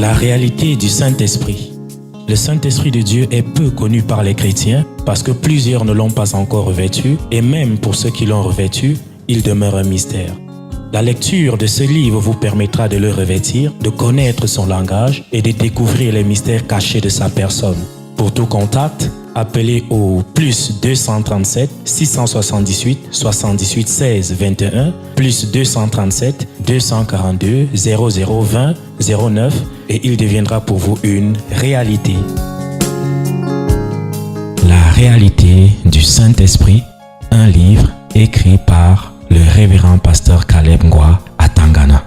La réalité du Saint-Esprit. Le Saint-Esprit de Dieu est peu connu par les chrétiens parce que plusieurs ne l'ont pas encore revêtu et même pour ceux qui l'ont revêtu, il demeure un mystère. La lecture de ce livre vous permettra de le revêtir, de connaître son langage et de découvrir les mystères cachés de sa personne. Pour tout contact, appelez au plus 237 678 78 16 21 plus 237 242 0020 09 et il deviendra pour vous une réalité. La réalité du Saint-Esprit, un livre écrit par le révérend pasteur Caleb Ngwa à Tangana.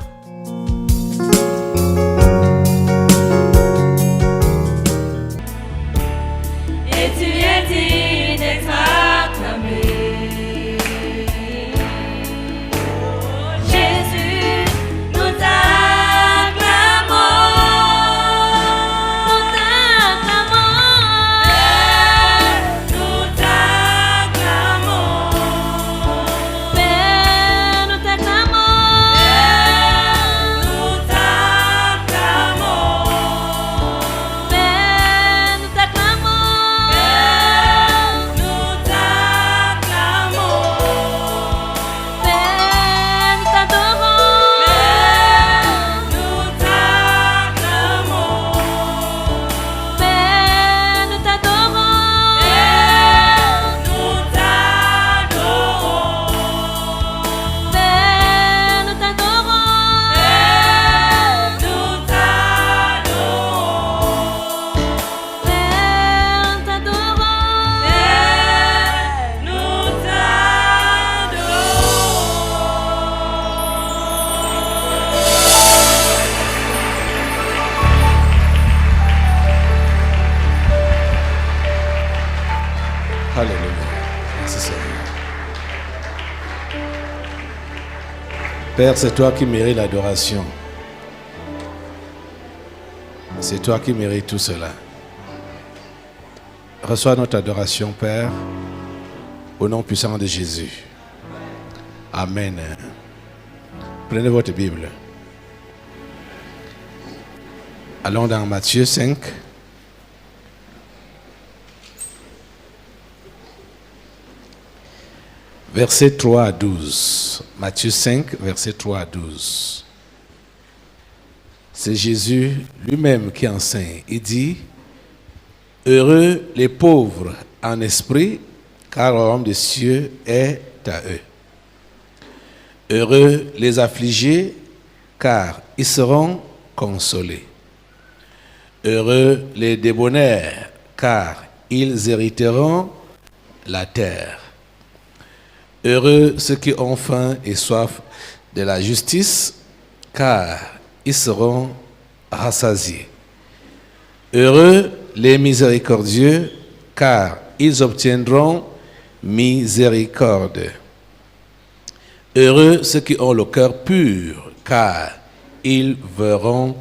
Père, c'est toi qui mérites l'adoration. C'est toi qui mérites tout cela. Reçois notre adoration, Père, au nom puissant de Jésus. Amen. Prenez votre Bible. Allons dans Matthieu 5. Versets 3 à 12. Matthieu 5, versets 3 à 12. C'est Jésus lui-même qui enseigne. Il dit, « Heureux les pauvres en esprit, car le royaume des cieux est à eux. Heureux les affligés, car ils seront consolés. Heureux les débonnaires, car ils hériteront la terre. Heureux ceux qui ont faim et soif de la justice, car ils seront rassasiés. Heureux les miséricordieux, car ils obtiendront miséricorde. Heureux ceux qui ont le cœur pur, car ils verront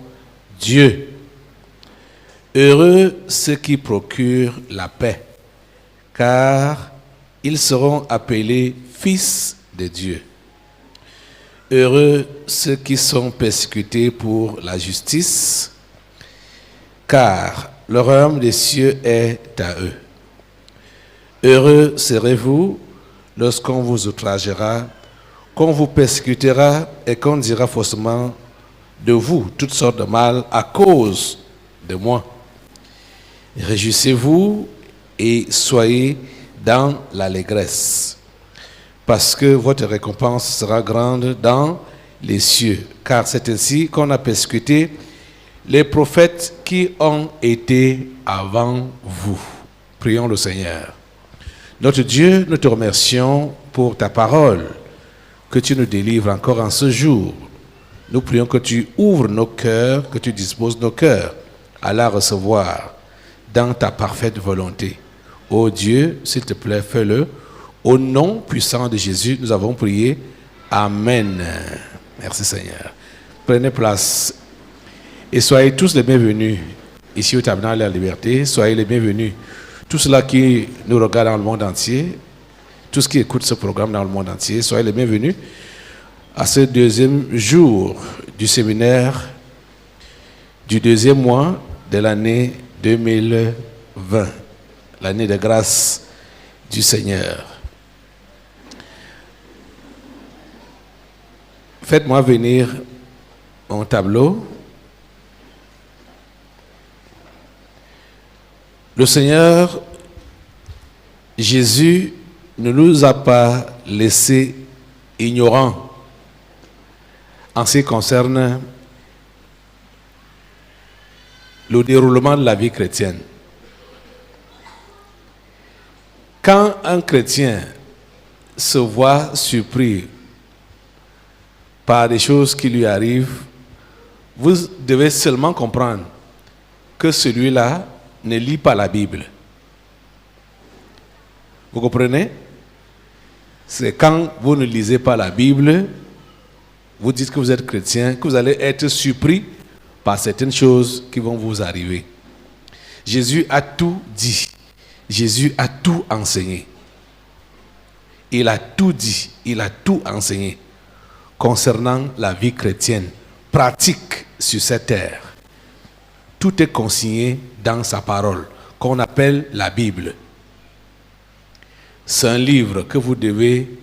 Dieu. Heureux ceux qui procurent la paix, car ils seront appelés fils de Dieu. Heureux ceux qui sont persécutés pour la justice, car le royaume des cieux est à eux. Heureux serez-vous lorsqu'on vous outragera, qu'on vous persécutera et qu'on dira faussement de vous toutes sortes de mal à cause de moi. Réjouissez-vous et soyez dans l'allégresse, parce que votre récompense sera grande dans les cieux, car c'est ainsi qu'on a persécuté les prophètes qui ont été avant vous. Prions le Seigneur. Notre Dieu, nous te remercions pour ta parole, que tu nous délivres encore en ce jour. Nous prions que tu ouvres nos cœurs, que tu disposes nos cœurs à la recevoir dans ta parfaite volonté. Ô Dieu, s'il te plaît, fais-le. Au nom puissant de Jésus, nous avons prié. Amen. Merci Seigneur. Prenez place et soyez tous les bienvenus ici au Tabernacle de la Liberté. Soyez les bienvenus. Tous ceux qui nous regardent dans le monde entier, tous qui écoutent ce programme dans le monde entier, soyez les bienvenus à ce deuxième jour du séminaire du deuxième mois de l'année 2020, l'année de grâce du Seigneur. Faites-moi venir mon tableau. Le Seigneur Jésus ne nous a pas laissés ignorants en ce qui concerne le déroulement de la vie chrétienne. Quand un chrétien se voit surpris par des choses qui lui arrivent, vous devez seulement comprendre que celui-là ne lit pas la Bible. Vous comprenez? C'est quand vous ne lisez pas la Bible, vous dites que vous êtes chrétien, que vous allez être surpris par certaines choses qui vont vous arriver. Jésus a tout dit. Jésus a tout enseigné. Il a tout dit, il a tout enseigné concernant la vie chrétienne, pratique sur cette terre. Tout est consigné dans sa parole, qu'on appelle la Bible. C'est un livre que vous devez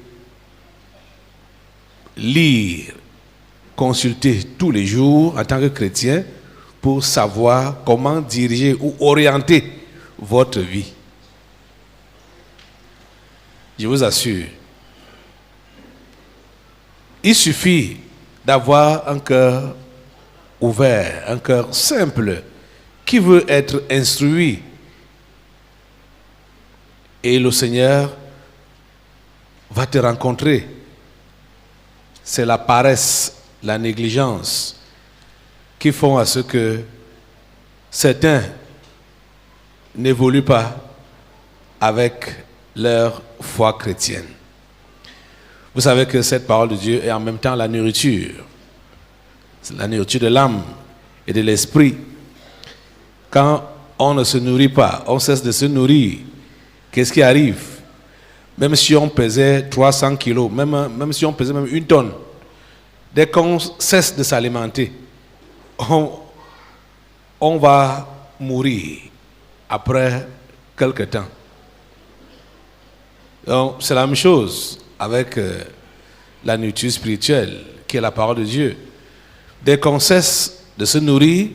lire, consulter tous les jours en tant que chrétien pour savoir comment diriger ou orienter votre vie. Je vous assure, il suffit d'avoir un cœur ouvert, un cœur simple, qui veut être instruit. Et le Seigneur va te rencontrer. C'est la paresse, la négligence qui font à ce que certains n'évoluent pas avec leur foi chrétienne. Vous savez que cette parole de Dieu est en même temps la nourriture. C'est la nourriture de l'âme et de l'esprit. Quand on ne se nourrit pas, on cesse de se nourrir. Qu'est-ce qui arrive? Même si on pesait 300 kilos, même si on pesait même 1 tonne, dès qu'on cesse de s'alimenter, on va mourir après quelque temps. Donc, c'est la même chose avec la nourriture spirituelle, qui est la parole de Dieu. Dès qu'on cesse de se nourrir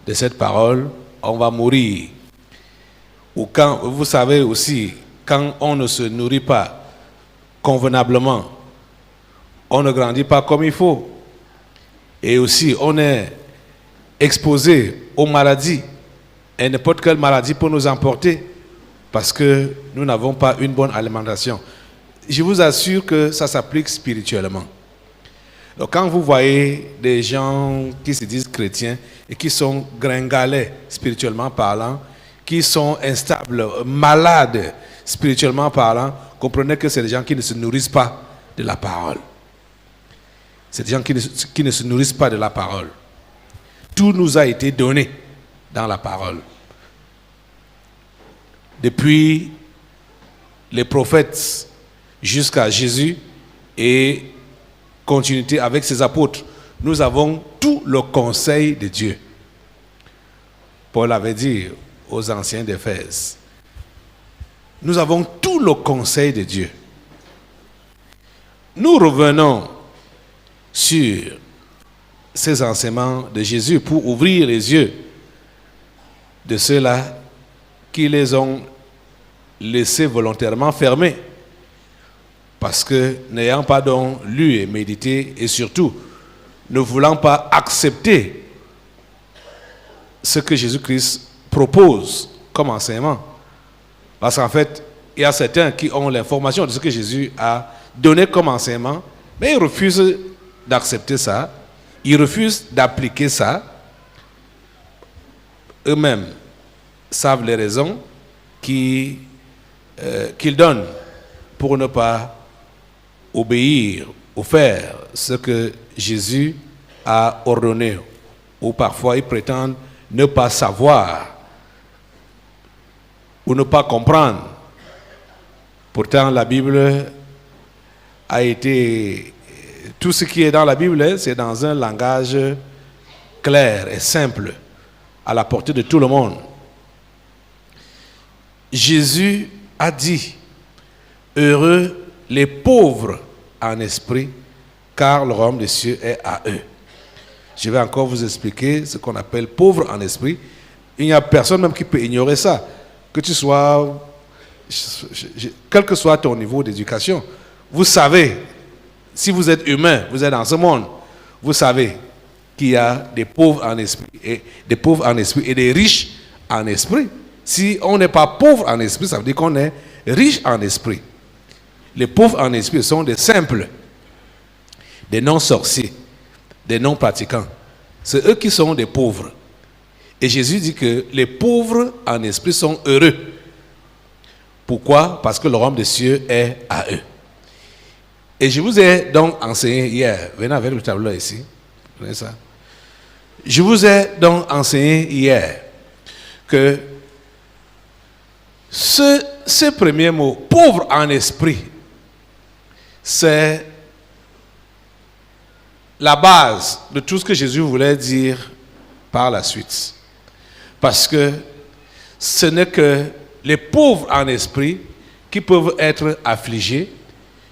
de cette parole, on va mourir. Ou quand, vous savez aussi, quand on ne se nourrit pas convenablement, on ne grandit pas comme il faut. Et aussi, on est exposé aux maladies. Et n'importe quelle maladie peut nous emporter parce que nous n'avons pas une bonne alimentation. Je vous assure que ça s'applique spirituellement. Donc, quand vous voyez des gens qui se disent chrétiens et qui sont gringalets spirituellement parlant, qui sont instables, malades spirituellement parlant, comprenez que c'est des gens qui ne se nourrissent pas de la parole. C'est des gens qui ne se nourrissent pas de la parole. Tout nous a été donné dans la parole. Depuis les prophètes jusqu'à Jésus et continuité avec ses apôtres, nous avons tout le conseil de Dieu. Paul avait dit aux anciens d'Éphèse, nous avons tout le conseil de Dieu. Nous revenons sur ces enseignements de Jésus pour ouvrir les yeux de ceux-là qui les ont laissés volontairement fermés. Parce que n'ayant pas donc lu et médité, et surtout ne voulant pas accepter ce que Jésus-Christ propose comme enseignement. Parce qu'en fait, il y a certains qui ont l'information de ce que Jésus a donné comme enseignement, mais ils refusent d'accepter ça, ils refusent d'appliquer ça. Eux-mêmes savent les raisons qu'ils donnent pour ne pas obéir ou faire ce que Jésus a ordonné. Ou parfois ils prétendent ne pas savoir ou ne pas comprendre. Pourtant la Bible a été... Tout ce qui est dans la Bible, c'est dans un langage clair et simple, à la portée de tout le monde. Jésus a dit, heureux les pauvres en esprit, car le royaume des cieux est à eux. Je vais encore vous expliquer ce qu'on appelle pauvre en esprit. Il n'y a personne même qui peut ignorer ça. Que tu sois, quel que soit ton niveau d'éducation, vous savez, si vous êtes humain, vous êtes dans ce monde, vous savez qu'il y a des pauvres en esprit et des riches en esprit. Si on n'est pas pauvre en esprit, ça veut dire qu'on est riche en esprit. Les pauvres en esprit sont des simples, des non-sorciers, des non-pratiquants. C'est eux qui sont des pauvres. Et Jésus dit que les pauvres en esprit sont heureux. Pourquoi? Parce que le royaume des cieux est à eux. Et je vous ai donc enseigné hier, venez avec le tableau ici, prenez ça. Je vous ai donc enseigné hier que ce premier mot, pauvre en esprit, c'est la base de tout ce que Jésus voulait dire par la suite. Parce que ce n'est que les pauvres en esprit qui peuvent être affligés,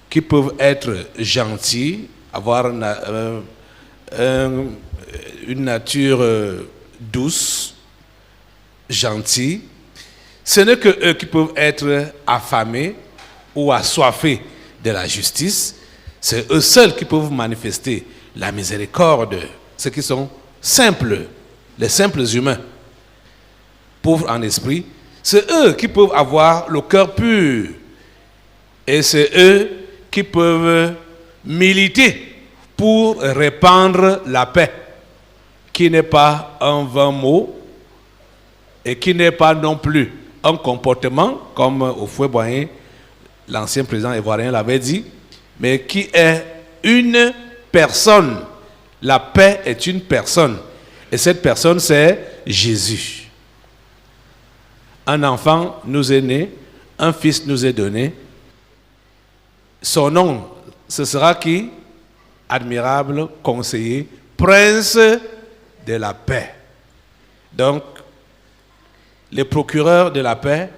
qui peuvent être gentils, avoir une nature douce, gentille. Ce n'est que eux qui peuvent être affamés ou assoiffés de la justice. C'est eux seuls qui peuvent manifester la miséricorde, ceux qui sont simples, les simples humains, pauvres en esprit. C'est eux qui peuvent avoir le cœur pur. Et c'est eux qui peuvent militer pour répandre la paix, qui n'est pas un vain mot et qui n'est pas non plus un comportement, comme Houphouët-Boigny, l'ancien président ivoirien, l'avait dit, mais qui est une personne. La paix est une personne. Et cette personne, c'est Jésus. Un enfant nous est né, un fils nous est donné. Son nom, ce sera qui? Admirable, conseiller, prince de la paix. Donc, les procureurs de la paix,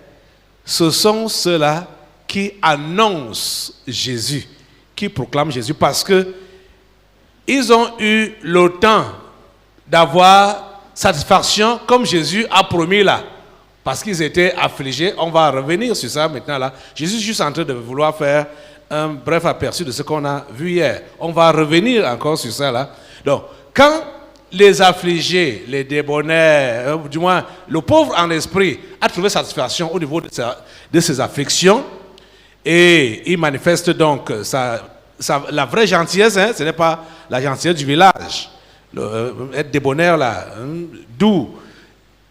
ce sont ceux-là qui annoncent Jésus, qui proclament Jésus, parce que ils ont eu le temps d'avoir satisfaction comme Jésus a promis là. Parce qu'ils étaient affligés. On va revenir sur ça maintenant là. Jésus est juste en train de vouloir faire un bref aperçu de ce qu'on a vu hier. On va revenir encore sur ça là. Donc, quand les affligés, les débonnaires, du moins le pauvre en esprit a trouvé satisfaction au niveau de ses afflictions, et il manifeste donc la vraie gentillesse, hein, ce n'est pas la gentillesse du village. Être débonnaire là, doux.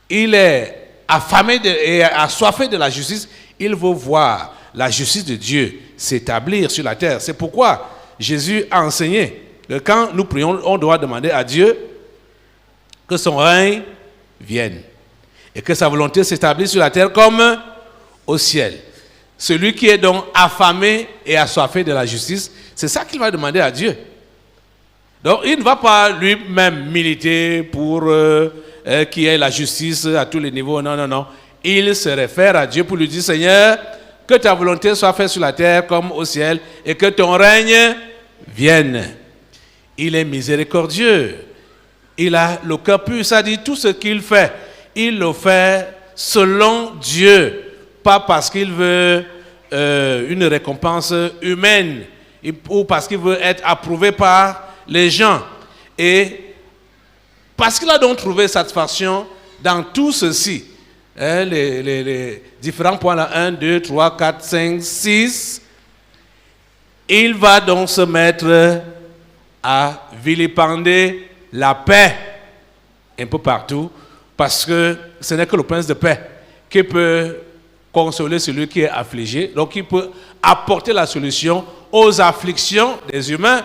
Il est affamé et assoiffé de la justice. Il veut voir la justice de Dieu s'établir sur la terre. C'est pourquoi Jésus a enseigné que quand nous prions, on doit demander à Dieu que son règne vienne et que sa volonté s'établisse sur la terre comme au ciel. Celui qui est donc affamé et assoiffé de la justice, c'est ça qu'il va demander à Dieu. Donc il ne va pas lui-même militer pour qu'il y ait la justice à tous les niveaux. Non, non, non. Il se réfère à Dieu pour lui dire, Seigneur, que ta volonté soit faite sur la terre comme au ciel et que ton règne vienne. Il est miséricordieux. Il a le cœur pur. Ça dit tout ce qu'il fait. Il le fait selon Dieu. Pas parce qu'il veut une récompense humaine ou parce qu'il veut être approuvé par les gens. Et parce qu'il a donc trouvé satisfaction dans tout ceci, hein, les différents points là, 1, 2, 3, 4, 5, 6, il va donc se mettre à vilipender la paix un peu partout, parce que ce n'est que le prince de paix qui peut consoler celui qui est affligé, donc il peut apporter la solution aux afflictions des humains,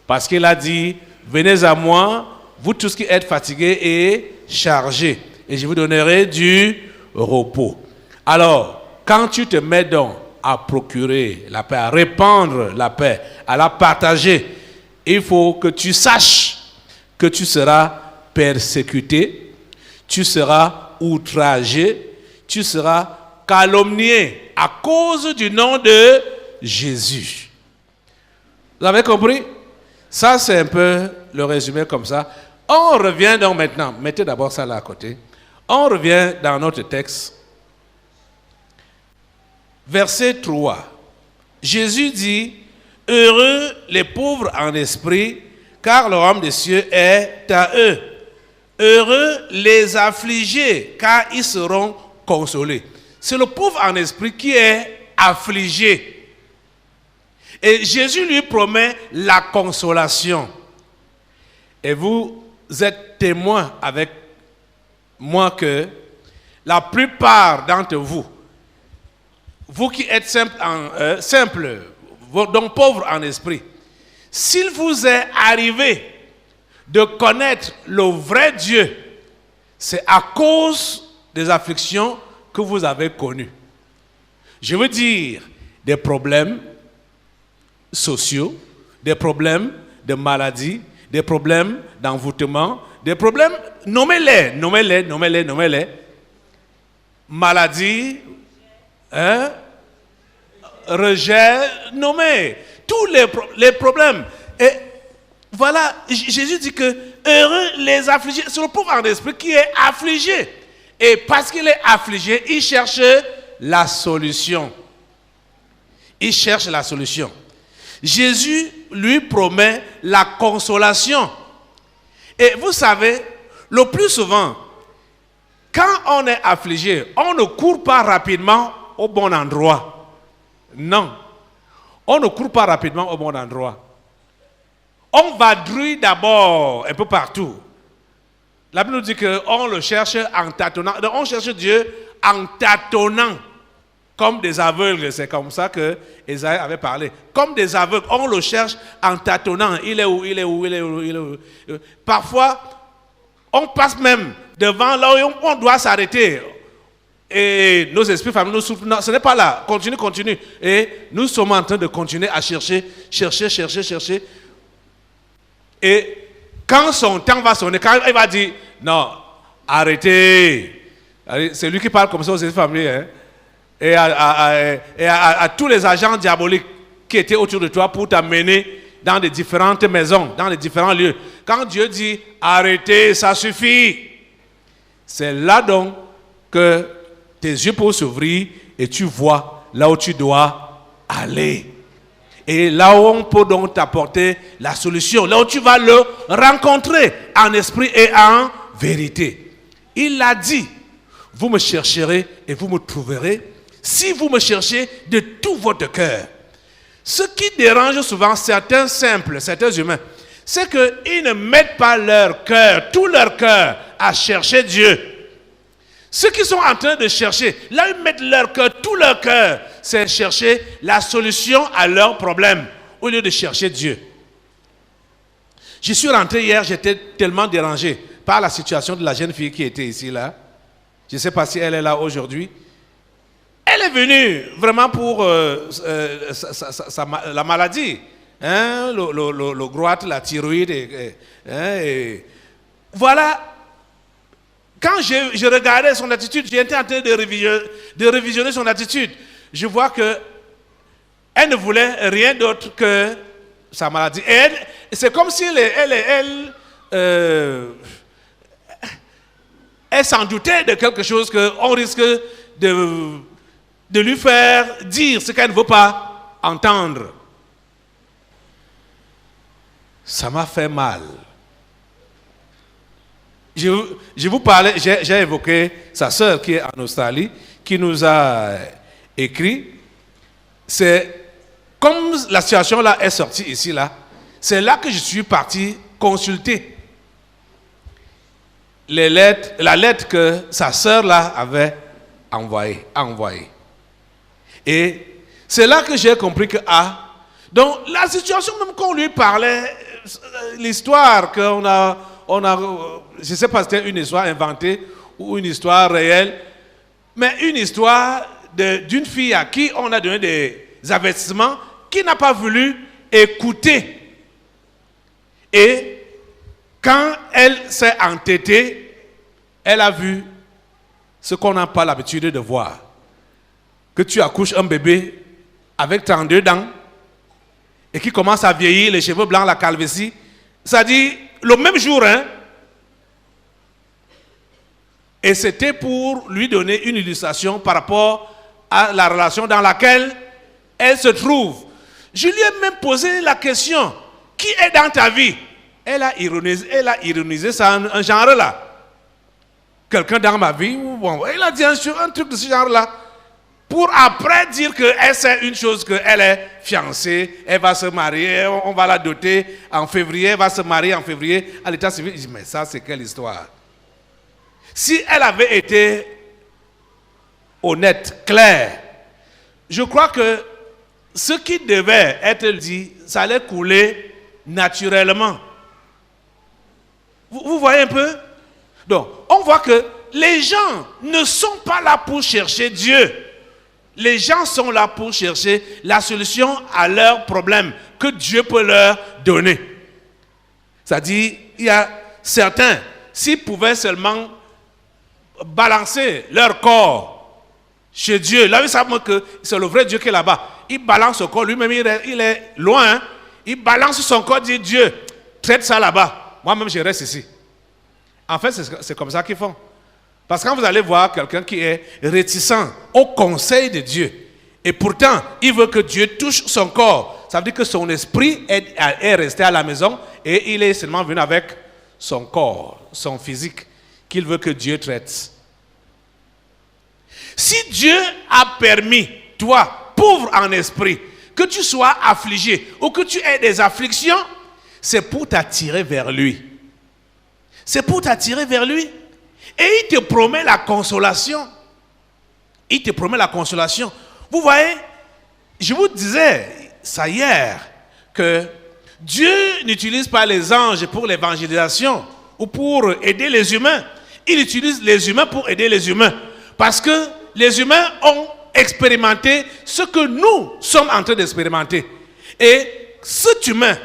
parce qu'il a dit, venez à moi, vous tous qui êtes fatigués et chargés, et je vous donnerai du repos. Alors, quand tu te mets donc à procurer la paix, à répandre la paix, à la partager, il faut que tu saches que tu seras persécuté, tu seras outragé, tu seras calomnié à cause du nom de Jésus. Vous avez compris? Ça, c'est un peu le résumé comme ça. On revient donc maintenant, mettez d'abord ça là à côté. On revient dans notre texte. Verset 3. Jésus dit, « Heureux les pauvres en esprit, car le royaume des cieux est à eux. Heureux les affligés, car ils seront consolés. » C'est le pauvre en esprit qui est affligé. Et Jésus lui promet la consolation. Et vous êtes témoins avec moi que la plupart d'entre vous, vous qui êtes simples, donc pauvres en esprit, s'il vous est arrivé de connaître le vrai Dieu, c'est à cause des afflictions que vous avez connues. Je veux dire, des problèmes sociaux, des problèmes de maladie, des problèmes d'envoûtement, des problèmes, nommez-les. Maladie, rejet, nommez. Tous les problèmes. Et voilà, Jésus dit que heureux les affligés. C'est le pauvre en esprit qui est affligé. Et parce qu'il est affligé, il cherche la solution. Il cherche la solution. Jésus lui promet la consolation. Et vous savez, le plus souvent, quand on est affligé, on ne court pas rapidement au bon endroit. Non. On ne court pas rapidement au bon endroit. On vadrouille d'abord un peu partout. La Bible nous dit qu'on le cherche en tâtonnant. Donc on cherche Dieu en tâtonnant. Comme des aveugles, c'est comme ça que Ésaïe avait parlé. Comme des aveugles, on le cherche en tâtonnant. Il est où, il est où, il est où, il est où. Parfois, on passe même devant là où on doit s'arrêter. Et nos esprits familiers nous souffrent. Non, ce n'est pas là. Continue. Et nous sommes en train de continuer à chercher. Et quand son temps va sonner, quand il va dire, non, arrêtez. C'est lui qui parle comme ça aux esprits familiers. Hein? Et à tous les agents diaboliques qui étaient autour de toi pour t'amener dans des différentes maisons, dans les différents lieux. Quand Dieu dit, arrêtez, ça suffit. C'est là donc que tes yeux peuvent s'ouvrir et tu vois là où tu dois aller. Et là où on peut donc t'apporter la solution, là où tu vas le rencontrer en esprit et en vérité. Il l'a dit, vous me chercherez et vous me trouverez si vous me cherchez de tout votre cœur. Ce qui dérange souvent certains simples, certains humains, c'est qu'ils ne mettent pas leur cœur, tout leur cœur à chercher Dieu. Ceux qui sont en train de chercher, là ils mettent leur cœur, tout leur cœur, c'est chercher la solution à leurs problèmes, au lieu de chercher Dieu. Je suis rentré hier, j'étais tellement dérangé par la situation de la jeune fille qui était ici là. Je ne sais pas si elle est là aujourd'hui. Elle est venue vraiment pour la maladie, hein, le goitre, la thyroïde. Et voilà. Quand je regardais son attitude, j'étais en train de révisionner son attitude. Je vois que elle ne voulait rien d'autre que sa maladie. Et c'est comme si elle s'en doutait de quelque chose qu'on risque de lui faire dire ce qu'elle ne veut pas entendre. Ça m'a fait mal. Je vous parlais, j'ai évoqué sa sœur qui est en Australie, qui nous a écrit. C'est comme la situation là est sortie ici là, c'est là que je suis parti consulter la lettre que sa sœur là avait envoyée. Et c'est là que j'ai compris que donc la situation même qu'on lui parlait, l'histoire qu'on a, je ne sais pas si c'était une histoire inventée ou une histoire réelle, mais une histoire d'une fille à qui on a donné des avertissements, qui n'a pas voulu écouter. Et Quand elle s'est entêtée, elle a vu ce qu'on n'a pas l'habitude de voir. Que tu accouches un bébé avec 32 dents et qui commence à vieillir, les cheveux blancs, la calvitie. Ça dit, le même jour, hein. Et c'était pour lui donner une illustration par rapport à la relation dans laquelle elle se trouve. Je lui ai même posé la question, qui est dans ta vie? Elle a ironisé ça, un genre là. Quelqu'un dans ma vie, bon, elle a dit un truc de ce genre là. Pour après dire qu'elle sait une chose, qu'elle est fiancée, elle va se marier, on va la doter en février, elle va se marier en février à l'état civil. Je dis, mais ça c'est quelle histoire? Si elle avait été honnête, claire, je crois que ce qui devait être dit, ça allait couler naturellement. Vous voyez un peu? Donc, on voit que les gens ne sont pas là pour chercher Dieu. Les gens sont là pour chercher la solution à leurs problèmes que Dieu peut leur donner. C'est-à-dire, il y a certains, s'ils pouvaient seulement balancer leur corps chez Dieu, là, ils savent que c'est le vrai Dieu qui est là-bas. Il balance son corps, lui-même, il est loin. Hein? Il balance son corps, dit Dieu, traite ça là-bas. Moi-même, je reste ici. En fait, c'est comme ça qu'ils font. Parce que quand vous allez voir quelqu'un qui est réticent au conseil de Dieu, et pourtant, il veut que Dieu touche son corps, ça veut dire que son esprit est resté à la maison et il est seulement venu avec son corps, son physique, qu'il veut que Dieu traite. Si Dieu a permis, toi, pauvre en esprit, que tu sois affligé ou que tu aies des afflictions, c'est pour t'attirer vers lui. C'est pour t'attirer vers lui. Et il te promet la consolation. Il te promet la consolation. Vous voyez, je vous disais ça hier, que Dieu n'utilise pas les anges pour l'évangélisation ou pour aider les humains. Il utilise les humains pour aider les humains. Parce que les humains ont expérimenté ce que nous sommes en train d'expérimenter. Et cet humain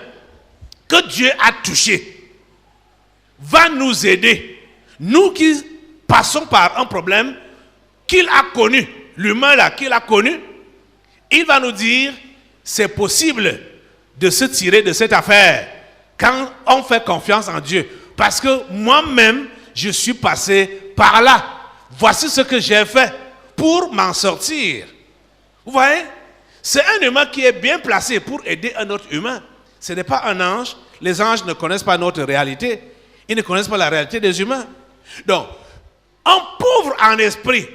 que Dieu a touché va nous aider. Nous qui passons par un problème qu'il a connu, l'humain là qu'il a connu, il va nous dire, c'est possible de se tirer de cette affaire quand on fait confiance en Dieu. Parce que moi-même, je suis passé par là. Voici ce que j'ai fait pour m'en sortir. Vous voyez? C'est un humain qui est bien placé pour aider un autre humain. Ce n'est pas un ange. Les anges ne connaissent pas notre réalité. Ils ne connaissent pas la réalité des humains. Donc, un pauvre en esprit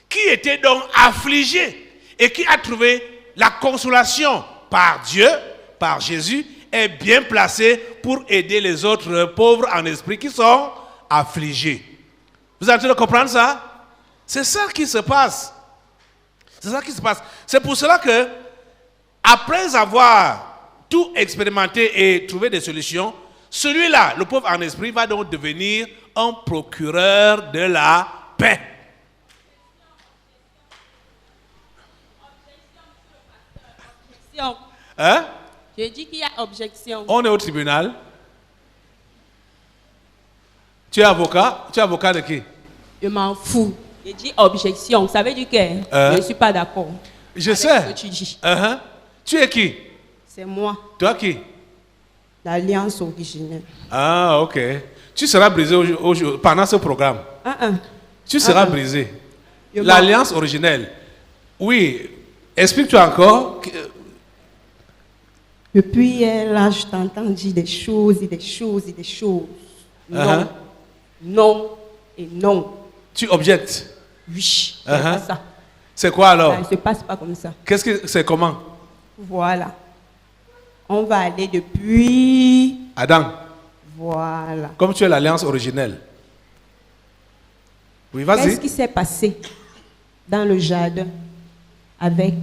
qui était donc affligé et qui a trouvé la consolation par Dieu, par Jésus, est bien placé pour aider les autres pauvres en esprit qui sont affligés. Vous êtes en train de comprendre ça? C'est ça qui se passe. C'est ça qui se passe. C'est pour cela que, après avoir tout expérimenté et trouvé des solutions, celui-là, le pauvre en esprit, va donc devenir un procureur de la paix. Objection. Hein? J'ai dit qu'il y a objection. On est au tribunal. Tu es avocat? Tu es avocat de qui? Je m'en fous. J'ai dit objection. Ça veut dire que je ne suis pas d'accord. Je sais. Ce que tu dis. Tu es qui? C'est moi. Toi qui? L'alliance originelle. Ah, ok. Tu seras brisé pendant ce programme. Tu seras brisé. L'alliance originelle. Oui. Explique-toi encore. Depuis là, je t'entends dire des choses et des choses et des choses. Non. Non et non. Tu objectes? Oui. C'est pas ça. C'est quoi alors? Ça ne se passe pas comme ça. Qu'est-ce que c'est comment? Voilà. On va aller depuis... Adam. Voilà. Comme tu es l'alliance originelle. Oui, vas-y. Qu'est-ce qui s'est passé dans le jardin avec le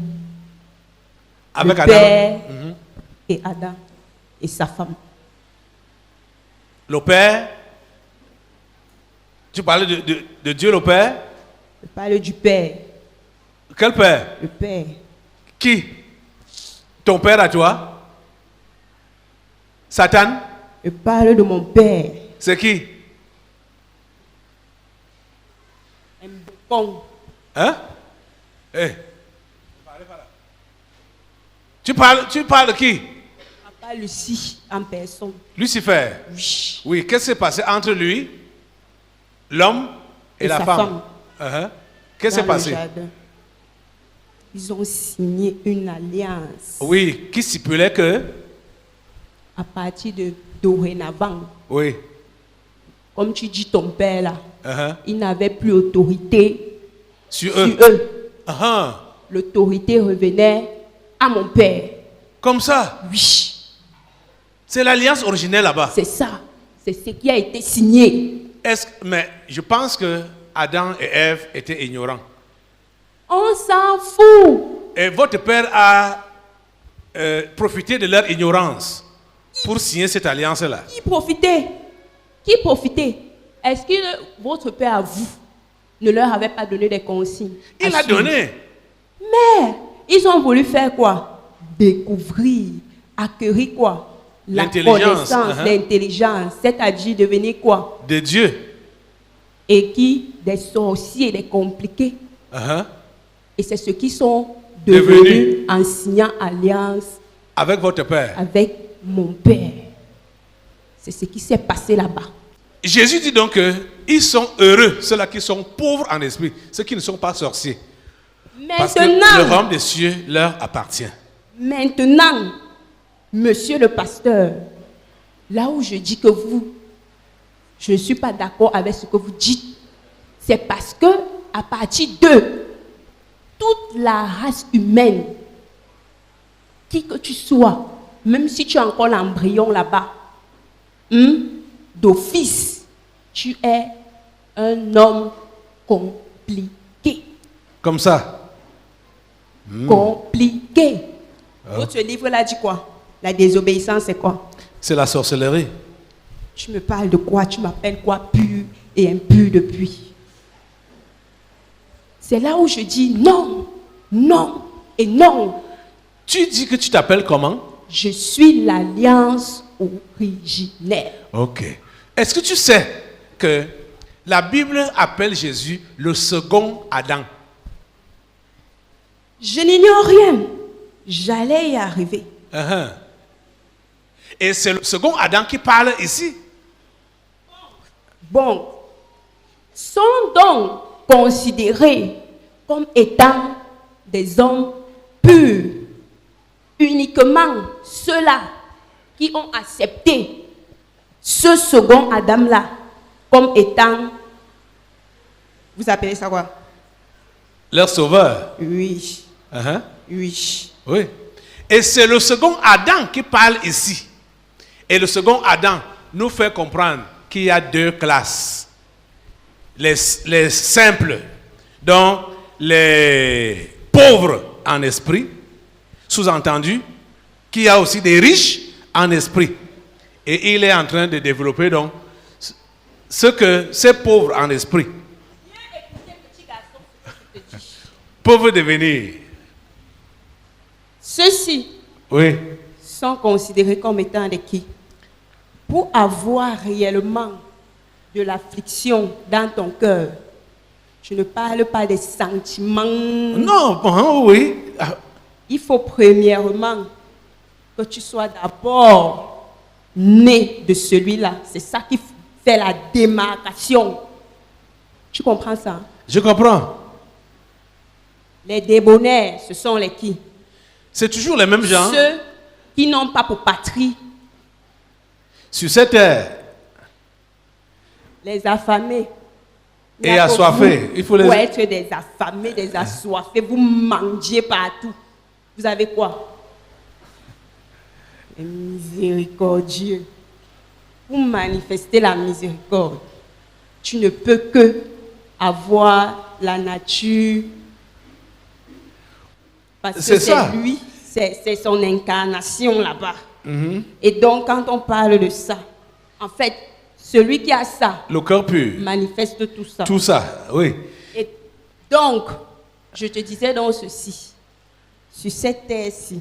Adam père et Adam et sa femme? Le père. Tu parlais de Dieu le père? Je parle du père. Quel père? Le père. Qui? Ton père à toi? Satan? Je parle de mon père. C'est qui? Bon, Hein? Eh. Tu parles de qui? Papa Lucie en personne. Lucifer. Oui. Oui, qu'est-ce qui s'est passé entre lui, l'homme et la sa femme? Uh-huh. Qu'est-ce qui s'est Dans le passé? jardin. Ils ont signé une alliance. Oui, qui stipulait que? À partir de dorénavant, Oui. comme tu dis ton père là, Uh-huh. il n'avait plus autorité Sur sur eux. eux. Uh-huh. L'autorité revenait à mon père. Comme ça. Oui, C'est l'alliance originelle là-bas. c'est ça. C'est ce qui a été signé. Mais je pense que Adam et Ève étaient ignorants. On s'en fout. Et votre père a profité de leur ignorance pour signer cette alliance-là. Qui profitait? Qui profitait? Est-ce que votre père à vous ne leur avait pas donné des consignes? Il à a suivre? donné. Mais ils ont voulu faire quoi? Découvrir, acquérir quoi? La L'intelligence, connaissance, l'intelligence, c'est-à-dire devenir quoi? De Dieu. Et qui? Des sorciers, des compliqués. Uh-huh. Et c'est ce qui sont Devenus. devenus en signant alliance Avec votre père. avec mon père. C'est ce qui s'est passé là-bas. Jésus dit donc qu'ils sont heureux, ceux-là qui sont pauvres en esprit, ceux qui ne sont pas sorciers. Parce que le Maintenant, royaume des cieux leur appartient. maintenant, monsieur le pasteur, là où je dis que je ne suis pas d'accord avec ce que vous dites, c'est parce que à partir de toute la race humaine, qui que tu sois, même si tu as encore l'embryon là-bas, d'office, tu es un homme compliqué. Comme ça. Compliqué. Votre livre là dit quoi? La désobéissance, c'est quoi? C'est la sorcellerie. Tu me parles de quoi? Tu m'appelles quoi? Pur et impur depuis. C'est là où je dis non, non et non. Tu dis que tu t'appelles comment? Je suis l'alliance originelle. Ok. Est-ce que tu sais que la Bible appelle Jésus le second Adam? Je n'ignore rien. J'allais y arriver. Uh-huh. Et c'est le second Adam qui parle ici. Bon, sont donc considérés comme étant des hommes purs, uniquement ceux-là qui ont accepté ce second Adam-là comme étant, vous appelez ça quoi? Leur sauveur. Oui, Uh-huh. oui. Oui. Et c'est le second Adam qui parle ici. Et le second Adam nous fait comprendre qu'il y a deux classes. Les simples, donc les pauvres en esprit, sous-entendu qu'il y a aussi des riches en esprit. Et il est en train de développer donc ce que ces pauvres en esprit peuvent devenir. Ceux-ci Oui. sont considérés comme étant des qui? Pour avoir réellement de l'affliction dans ton cœur, je ne parle pas des sentiments. Non, bon, oui. Il faut premièrement que tu sois d'abord né de celui-là. C'est ça qui fait la démarcation. Tu comprends ça? Je comprends. Les débonnaires, ce sont les qui? C'est toujours les mêmes gens. Ceux qui n'ont pas pour patrie. Sur cette terre. Les affamés. Et assoiffés. Il faut les... Pour être des affamés, des assoiffés, vous mangez partout. Vous avez quoi? Les miséricordieux. Pour manifester la miséricorde, tu ne peux que avoir la nature. Parce que c'est lui, c'est son incarnation là-bas. Mm-hmm. Et donc, quand on parle de ça, en fait, celui qui a ça, le cœur pur, manifeste tout ça. Tout ça, oui. Et donc, je te disais donc ceci, sur cette terre-ci,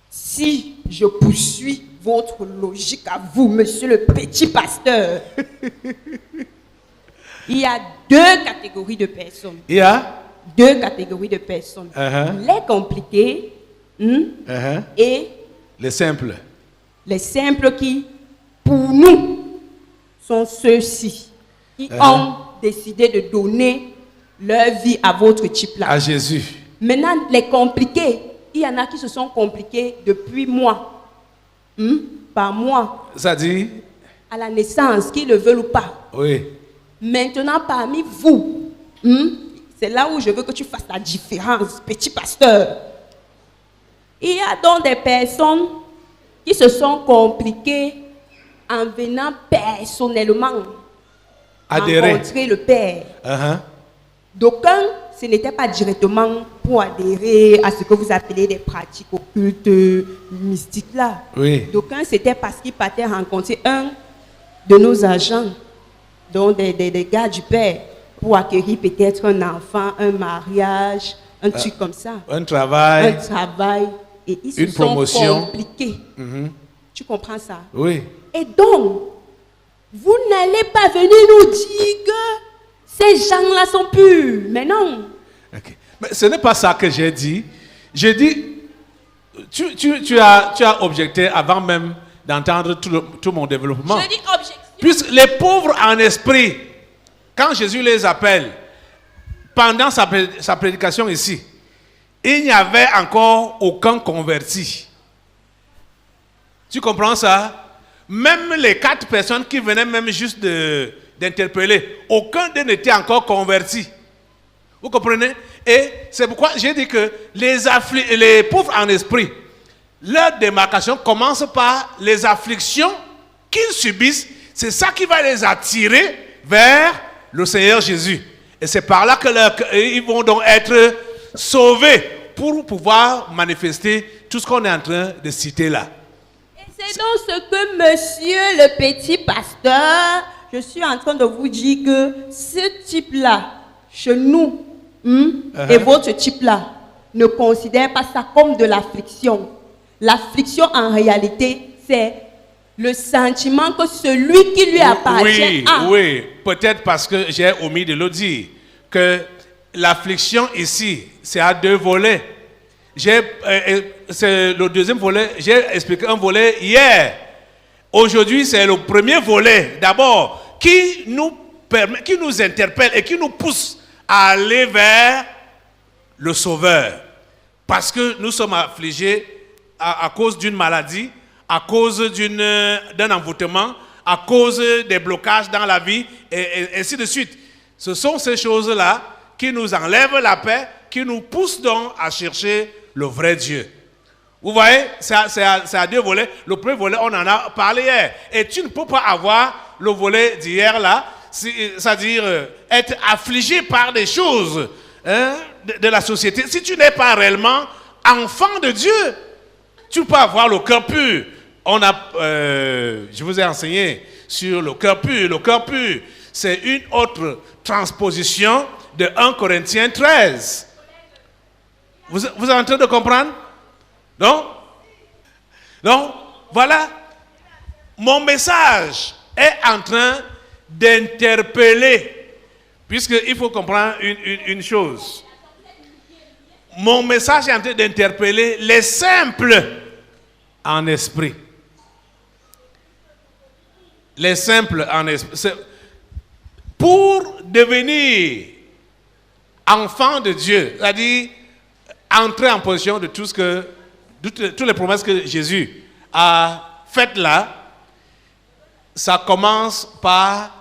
si je poursuis votre logique à vous, monsieur le petit pasteur. Il y a deux catégories de personnes. Il y a Deux catégories de personnes. Les compliqués et les simples. les simples qui, pour nous, sont ceux-ci qui ont décidé de donner leur vie à votre type-là. À Jésus. Maintenant, les compliqués, il y en a qui se sont compliqués depuis mois, par mois, Ça dit? à la naissance, qu'ils le veulent ou pas. Oui. Maintenant, parmi vous, c'est là où je veux que tu fasses la différence, petit pasteur. Il y a donc des personnes qui se sont compliquées en venant personnellement Adhérer. rencontrer le Père. Uh-huh. D'aucuns, ce n'était pas directement pour adhérer à ce que vous appelez des pratiques occultes, mystiques là. Oui. D'aucuns, c'était parce qu'ils partaient rencontrer un de nos agents, donc des gars du Père, pour acquérir peut-être un enfant, un mariage, un truc comme ça. Un travail. Un travail. Et ils se Une sont promotion. compliqués. Tu comprends ça? Oui. Et donc, vous n'allez pas venir nous dire que ces gens-là sont purs. Mais non. Ok. Mais ce n'est pas ça que j'ai dit. J'ai dit, tu as objecté avant même d'entendre tout mon développement. Je dis objection. Puisque les pauvres en esprit, quand Jésus les appelle, pendant sa prédication ici, il n'y avait encore aucun converti. Tu comprends ça? Même les 4 personnes qui venaient même juste d'interpeller, aucun d'eux n'était encore converti. Vous comprenez? Et c'est pourquoi j'ai dit que les pauvres en esprit, leur démarcation commence par les afflictions qu'ils subissent. C'est ça qui va les attirer vers le Seigneur Jésus. Et c'est par là qu'ils vont donc être sauvés pour pouvoir manifester tout ce qu'on est en train de citer là. Et c'est donc ce que monsieur le petit pasteur, je suis en train de vous dire que ce type-là, chez nous, et votre type-là, ne considère pas ça comme de l'affliction. L'affliction, en réalité, c'est le sentiment que celui qui lui appartient a. Oui, peut-être parce que j'ai omis de le dire, que l'affliction ici, c'est à 2 volets. C'est le deuxième volet, j'ai expliqué un volet hier. Aujourd'hui, c'est le premier volet, d'abord, qui nous interpelle et qui nous pousse à aller vers le Sauveur. Parce que nous sommes affligés à cause d'une maladie, à cause d'un envoûtement, à cause des blocages dans la vie, et ainsi de suite. Ce sont ces choses-là qui nous enlèvent la paix, qui nous poussent donc à chercher le vrai Dieu. Vous voyez, c'est à 2 volets. Le premier volet, on en a parlé hier. Et tu ne peux pas avoir le volet d'hier là, c'est-à-dire être affligé par des choses de la société. Si tu n'es pas réellement enfant de Dieu, tu peux avoir le cœur pur. Je vous ai enseigné sur le cœur pur. Le cœur pur, c'est une autre transposition de 1 Corinthiens 13. Vous êtes en train de comprendre? Donc, voilà. Mon message est en train d'interpeller, puisqu'il faut comprendre une chose. Mon message est en train d'interpeller les simples en esprit. Les simples en esprit. Pour devenir enfant de Dieu, c'est-à-dire entrer en position de toutes les promesses que Jésus a faites là, ça commence par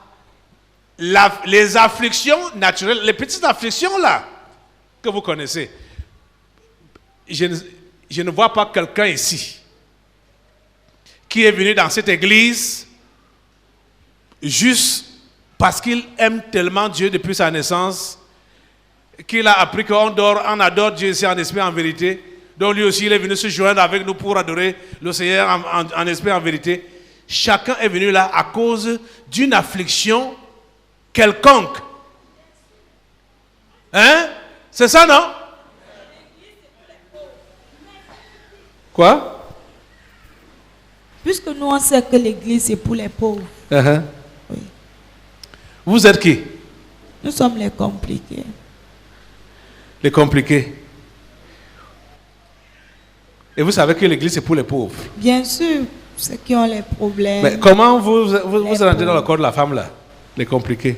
les afflictions naturelles, les petites afflictions là, que vous connaissez. Je ne vois pas quelqu'un ici qui est venu dans cette église juste parce qu'il aime tellement Dieu depuis sa naissance, qu'il a appris qu'on adore Dieu ici en esprit en vérité. Donc lui aussi, il est venu se joindre avec nous pour adorer le Seigneur en esprit en vérité. Chacun est venu là à cause d'une affliction quelconque. Hein? C'est ça, non? Quoi? Puisque nous, on sait que l'église, c'est pour les pauvres. Uh-huh. Oui. Vous êtes qui? Nous sommes les compliqués. Les compliqués. Et vous savez que l'église, c'est pour les pauvres. Bien sûr, ceux qui ont les problèmes. Mais comment vous rentrez dans le corps de la femme, là? Les compliqués.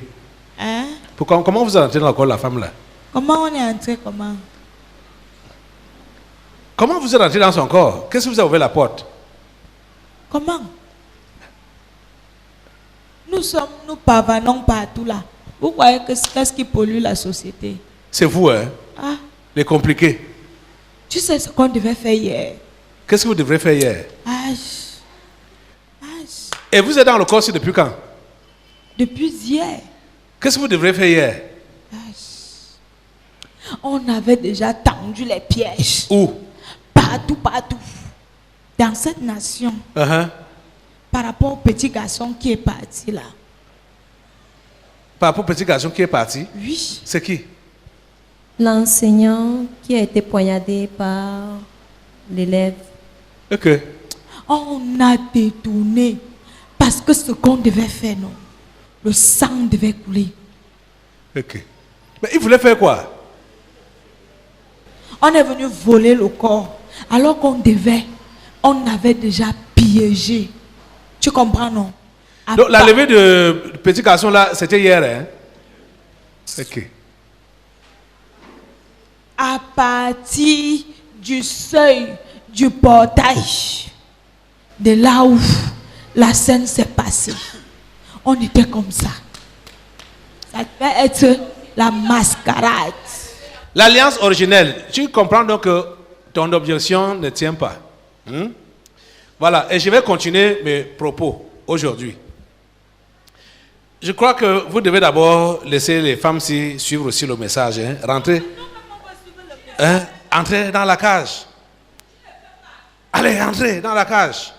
Hein? Comment vous rentrez dans le corps de la femme, là? Comment on est entré, comment? Comment vous êtes rentré dans son corps? Qu'est-ce que vous avez ouvert la porte? Comment? Nous pavanons partout là. Vous croyez que c'est qu'est-ce qui pollue la société? C'est vous, hein? Ah, Les compliqués. tu sais ce qu'on devait faire hier? Qu'est-ce que vous devrez faire hier? Et Et vous êtes dans le corps aussi depuis quand? depuis hier, Qu'est-ce que vous devrez faire hier? on avait déjà tendu les pièges. Où? Partout, partout. Dans cette nation, Uh-huh. par rapport au petit garçon qui est parti là. Par rapport au petit garçon qui est parti? Oui. C'est qui? L'enseignant qui a été poignardé par l'élève. Ok. On a détourné. Parce que ce qu'on devait faire, non. Le sang devait couler. Ok. Mais il voulait faire quoi? On est venu voler le corps. Alors on avait déjà piégé. Tu comprends, non? Donc la levée de petit garçon là, c'était hier, hein? Ok. À partir du seuil du portail, de là où la scène s'est passée, on était comme ça. Ça devait être la mascarade. L'alliance originelle, tu comprends donc que ton objection ne tient pas. Voilà, et je vais continuer mes propos aujourd'hui. Je crois que vous devez d'abord laisser les femmes suivre aussi le message. Hein. Rentrez. Hein? Entrez dans la cage. Allez, entrez dans la cage.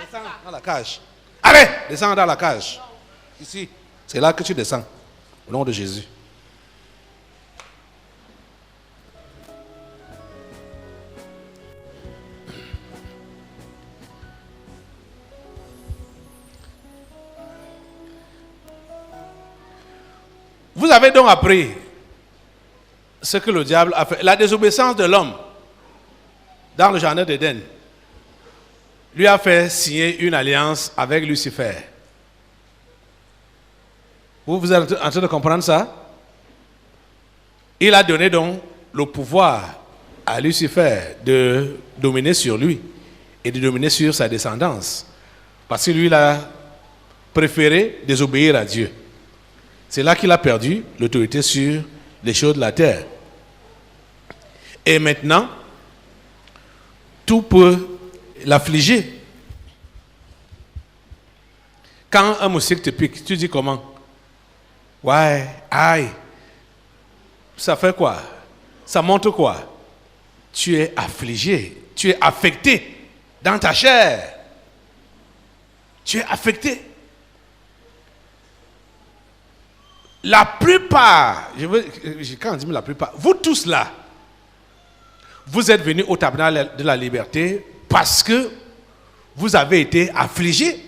Descends dans la cage. Allez, descends dans la cage. Ici, c'est là que tu descends. Au nom de Jésus. Vous avez donc appris ce que le diable a fait. La désobéissance de l'homme dans le jardin d'Éden lui a fait signer une alliance avec Lucifer. Vous êtes en train de comprendre ça? Il a donné donc le pouvoir à Lucifer de dominer sur lui et de dominer sur sa descendance. Parce que lui, il a préféré désobéir à Dieu. C'est là qu'il a perdu l'autorité sur les choses de la terre. Et maintenant, tout peut l'affliger. Quand un moustique te pique, tu dis comment? Ouais, aïe. Ça fait quoi? Ça montre quoi? Tu es affligé, tu es affecté dans ta chair. Tu es affecté. La plupart, quand on dit la plupart, vous tous là, vous êtes venus au tabernacle de la liberté parce que vous avez été affligés.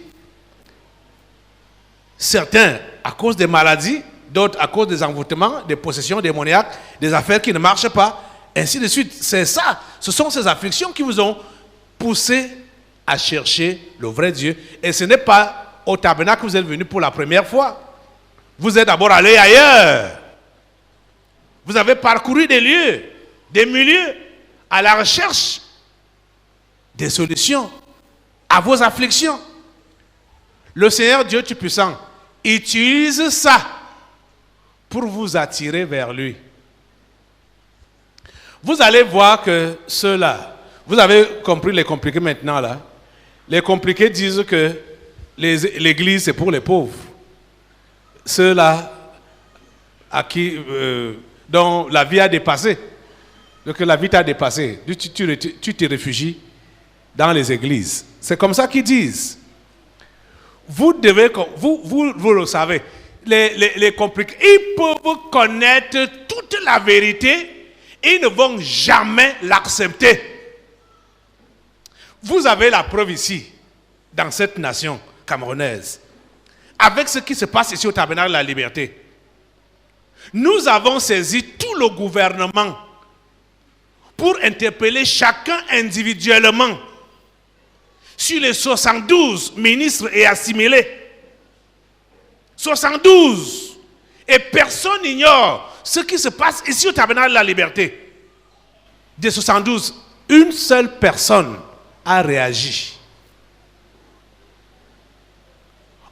Certains à cause des maladies, d'autres à cause des envoûtements, des possessions démoniaques, des affaires qui ne marchent pas, ainsi de suite. C'est ça, ce sont ces afflictions qui vous ont poussé à chercher le vrai Dieu. Et ce n'est pas au tabernacle que vous êtes venus pour la première fois. Vous êtes d'abord allé ailleurs. Vous avez parcouru des lieux, des milieux, à la recherche des solutions à vos afflictions. Le Seigneur Dieu Tout-Puissant utilise ça pour vous attirer vers lui. Vous allez voir que ceux-là, vous avez compris les compliqués maintenant là. Les compliqués disent que l'église c'est pour les pauvres. Ceux-là à qui dont la vie a dépassé. Donc la vie t'a dépassé. Tu te réfugies dans les églises. C'est comme ça qu'ils disent. Vous devez, vous le savez, les compliqués, ils peuvent connaître tout toute la vérité, ils ne vont jamais l'accepter. Vous avez la preuve ici, dans cette nation camerounaise, avec ce qui se passe ici au Tabernacle de la Liberté. Nous avons saisi tout le gouvernement pour interpeller chacun individuellement sur les 72 ministres et assimilés. 72. Et personne n'ignore ce qui se passe ici au Tabernacle de la Liberté. Des 72, une seule personne a réagi.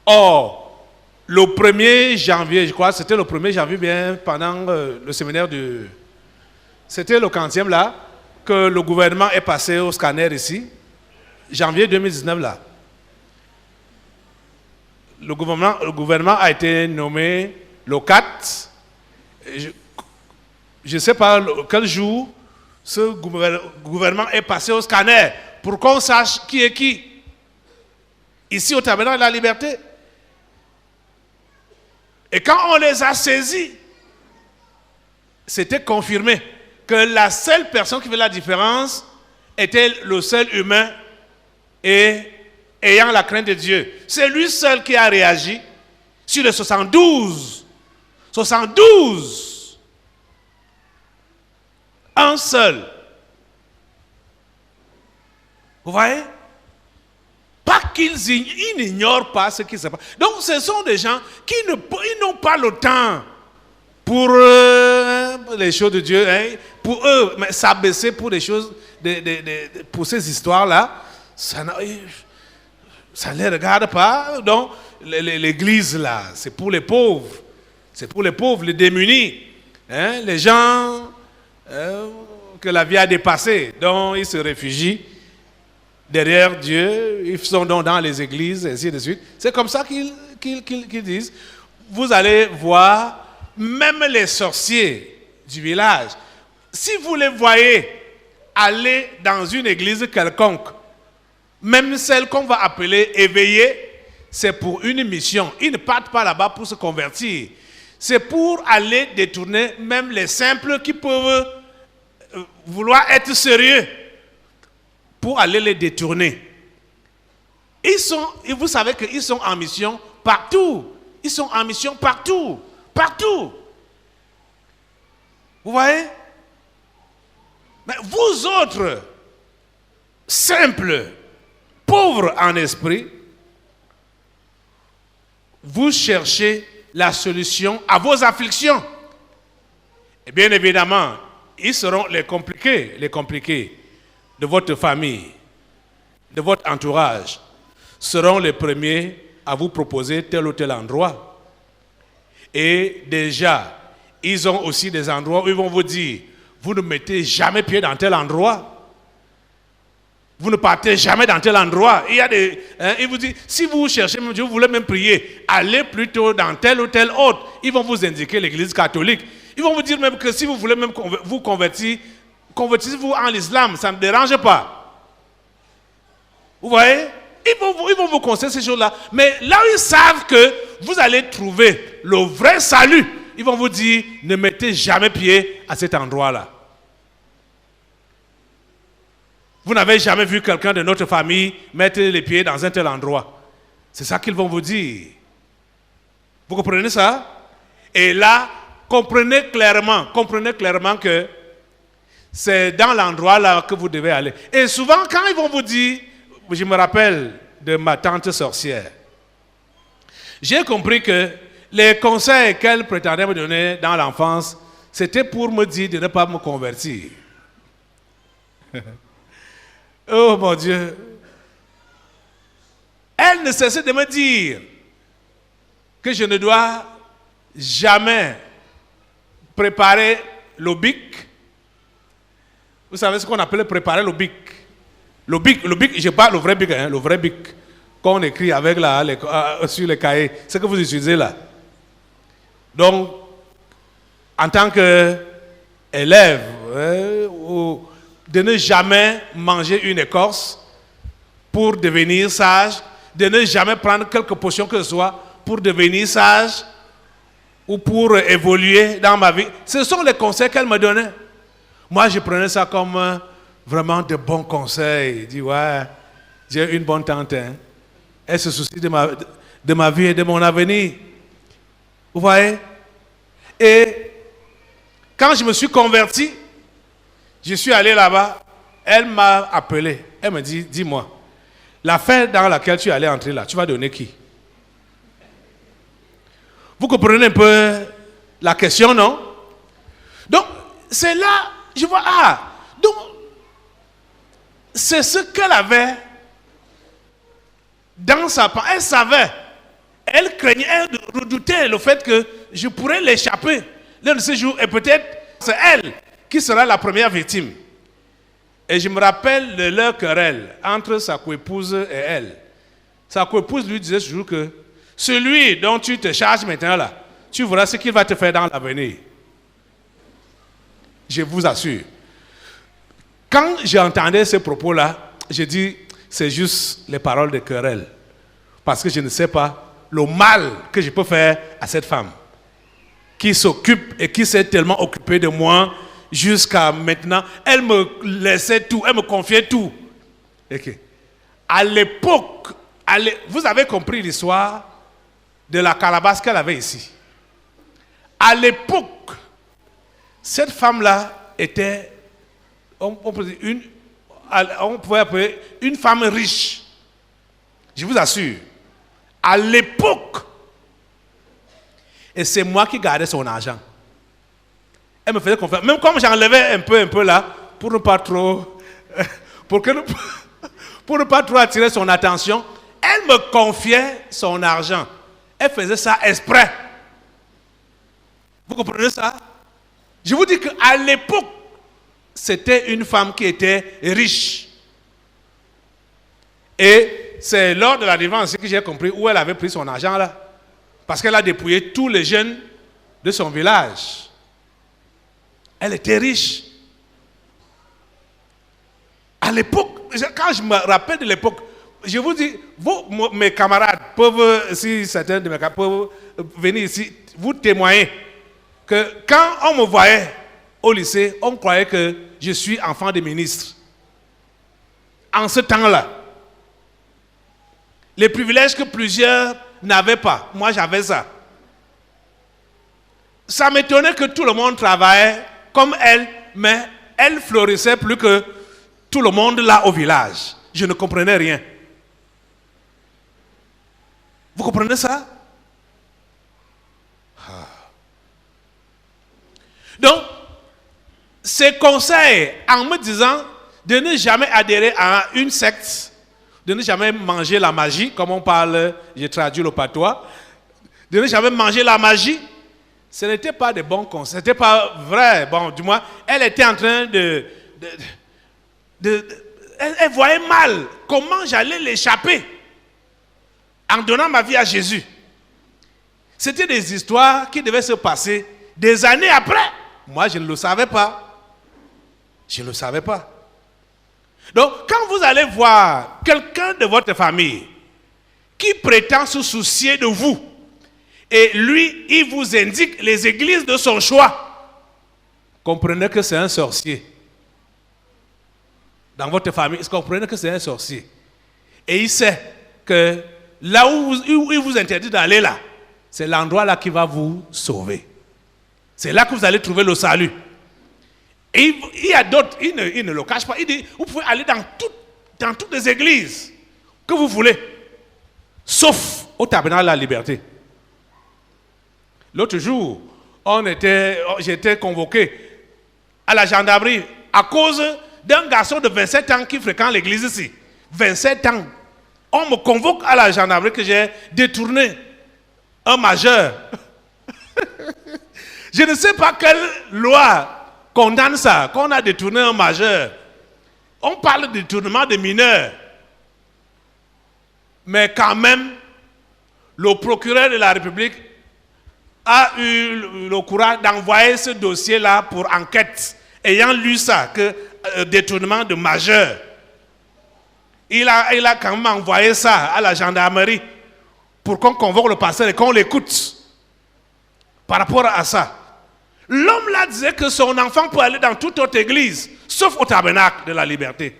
Or, le 1er janvier, je crois, c'était le 1er janvier, bien pendant le séminaire du... C'était le 40e là, que le gouvernement est passé au scanner ici. Janvier 2019 là. Le gouvernement a été nommé le 4. Je ne sais pas quel jour ce gouvernement est passé au scanner pour qu'on sache qui est qui. Ici au Tabernacle de la Liberté. Et quand on les a saisis, c'était confirmé que la seule personne qui fait la différence était le seul humain et ayant la crainte de Dieu. C'est lui seul qui a réagi sur les 72. 72. Un seul. Vous voyez? Pas qu'ils n'ignorent pas ce qui se passe. Donc ce sont des gens qui n'ont pas le temps pour les choses de Dieu, hein, pour eux, mais s'abaisser pour des choses, pour ces histoires-là, ça ne les regarde pas. Donc l'église là, c'est pour les pauvres. C'est pour les pauvres, les démunis, hein, les gens que la vie a dépassé, dont ils se réfugient derrière Dieu, ils sont donc dans les églises, et ainsi de suite. C'est comme ça qu'ils disent. Vous allez voir, même les sorciers du village, si vous les voyez aller dans une église quelconque, même celle qu'on va appeler éveillée, c'est pour une mission. Ils ne partent pas là-bas pour se convertir. C'est pour aller détourner même les simples qui peuvent vouloir être sérieux, pour aller les détourner. Vous savez qu'ils sont en mission partout. Ils sont en mission partout. Partout. Vous voyez? Mais vous autres, simples, pauvres en esprit, vous cherchez la solution à vos afflictions. Et bien évidemment, ils seront les compliqués de votre famille, de votre entourage, seront les premiers à vous proposer tel ou tel endroit. Et déjà, ils ont aussi des endroits où ils vont vous dire, vous ne mettez jamais pied dans tel endroit. Vous ne partez jamais dans tel endroit. Il y a ils vous disent, si vous cherchez, même Dieu, vous voulez même prier, allez plutôt dans tel ou tel autre. Ils vont vous indiquer l'église catholique. Ils vont vous dire même que si vous voulez même vous convertir, convertissez-vous en l'islam, ça ne me dérange pas. Vous voyez? Ils vont vous conseiller ces choses-là. Mais là où ils savent que vous allez trouver le vrai salut, ils vont vous dire, ne mettez jamais pied à cet endroit-là. Vous n'avez jamais vu quelqu'un de notre famille mettre les pieds dans un tel endroit. C'est ça qu'ils vont vous dire. Vous comprenez ça? Et là, comprenez clairement que c'est dans l'endroit là que vous devez aller. Et souvent, quand ils vont vous dire, je me rappelle de ma tante sorcière, j'ai compris que les conseils qu'elle prétendait me donner dans l'enfance, c'était pour me dire de ne pas me convertir. Oh mon Dieu! Elle ne cessait de me dire que je ne dois jamais préparer le bic. Vous savez ce qu'on appelle préparer le bic. Le bic, je parle le vrai bic, hein, le vrai bic qu'on écrit avec sur les cahiers, ce que vous utilisez là. Donc, en tant qu'élève, de ne jamais manger une écorce pour devenir sage, de ne jamais prendre quelque potion que ce soit pour devenir sage. ou pour évoluer dans ma vie. Ce sont les conseils qu'elle me donnait. Moi, je prenais ça comme vraiment de bons conseils. Je dis, ouais, j'ai une bonne tante. Hein. Elle se soucie de ma vie et de mon avenir. Vous voyez? Et quand je me suis converti, je suis allé là-bas. Elle m'a appelé. Elle me dit, dis-moi, l'affaire dans laquelle tu es allé entrer là, tu vas donner qui? Vous comprenez un peu la question, non? Donc, c'est là, je vois, donc, c'est ce qu'elle avait dans sa part. Elle savait, elle craignait, elle redoutait le fait que je pourrais l'échapper l'un de ces jours, et peut-être c'est elle qui sera la première victime. Et je me rappelle de leur querelle entre sa coépouse et elle. Sa coépouse lui disait toujours que celui dont tu te charges maintenant là, tu verras ce qu'il va te faire dans l'avenir. Je vous assure. Quand j'entendais ces propos-là, j'ai dit, c'est juste les paroles de querelle. Parce que je ne sais pas le mal que je peux faire à cette femme qui s'occupe et qui s'est tellement occupée de moi jusqu'à maintenant. Elle me laissait tout, elle me confiait tout. Okay. À l'époque, vous avez compris l'histoire de la calebasse qu'elle avait ici. À l'époque, cette femme-là était, on pouvait appeler une femme riche. Je vous assure. À l'époque. Et c'est moi qui gardais son argent. Elle me faisait confiance. Même comme j'enlevais un peu là, pour ne pas trop, pour ne pas trop attirer son attention, elle me confiait son argent. Elle faisait ça exprès. Vous comprenez ça? Je vous dis qu'à l'époque, c'était une femme qui était riche. Et c'est lors de la délivrance que j'ai compris où elle avait pris son argent là. Parce qu'elle a dépouillé tous les jeunes de son village. Elle était riche. À l'époque, quand je me rappelle de l'époque, je vous dis, mes camarades peuvent, si certains de mes camarades peuvent venir ici, vous témoigner que quand on me voyait au lycée, on croyait que je suis enfant de ministre. En ce temps-là, les privilèges que plusieurs n'avaient pas, moi j'avais ça. Ça m'étonnait que tout le monde travaillait comme elle, mais elle fleurissait plus que tout le monde là au village. Je ne comprenais rien. Vous comprenez ça? Donc, ces conseils, en me disant de ne jamais adhérer à une secte, de ne jamais manger la magie, comme on parle, j'ai traduit le patois, de ne jamais manger la magie, ce n'était pas des bons conseils, ce n'était pas vrai. Bon, du moins, elle était en train elle voyait mal comment j'allais l'échapper en donnant ma vie à Jésus. C'était des histoires qui devaient se passer des années après. Moi, je ne le savais pas. Je ne le savais pas. Donc, quand vous allez voir quelqu'un de votre famille qui prétend se soucier de vous, et lui, il vous indique les églises de son choix, comprenez que c'est un sorcier. Dans votre famille, comprenez que c'est un sorcier. Et il sait que là où il vous interdit d'aller là, c'est l'endroit là qui va vous sauver. C'est là que vous allez trouver le salut. Et il y a d'autres, il ne le cache pas. Il dit, vous pouvez aller dans toutes les églises que vous voulez, sauf au tabernacle de la liberté. L'autre jour, j'étais convoqué à la gendarmerie à cause d'un garçon de 27 ans qui fréquente l'église ici. 27 ans. On me convoque à la gendarmerie que j'ai détourné un majeur. Je ne sais pas quelle loi condamne ça, qu'on a détourné un majeur. On parle de détournement de mineurs. Mais quand même, le procureur de la République a eu le courage d'envoyer ce dossier-là pour enquête, ayant lu ça, que détournement de majeur. Il a quand même envoyé ça à la gendarmerie pour qu'on convoque le pasteur et qu'on l'écoute. par rapport à ça. L'homme là disait que son enfant peut aller dans toute autre église, sauf au tabernacle de la liberté.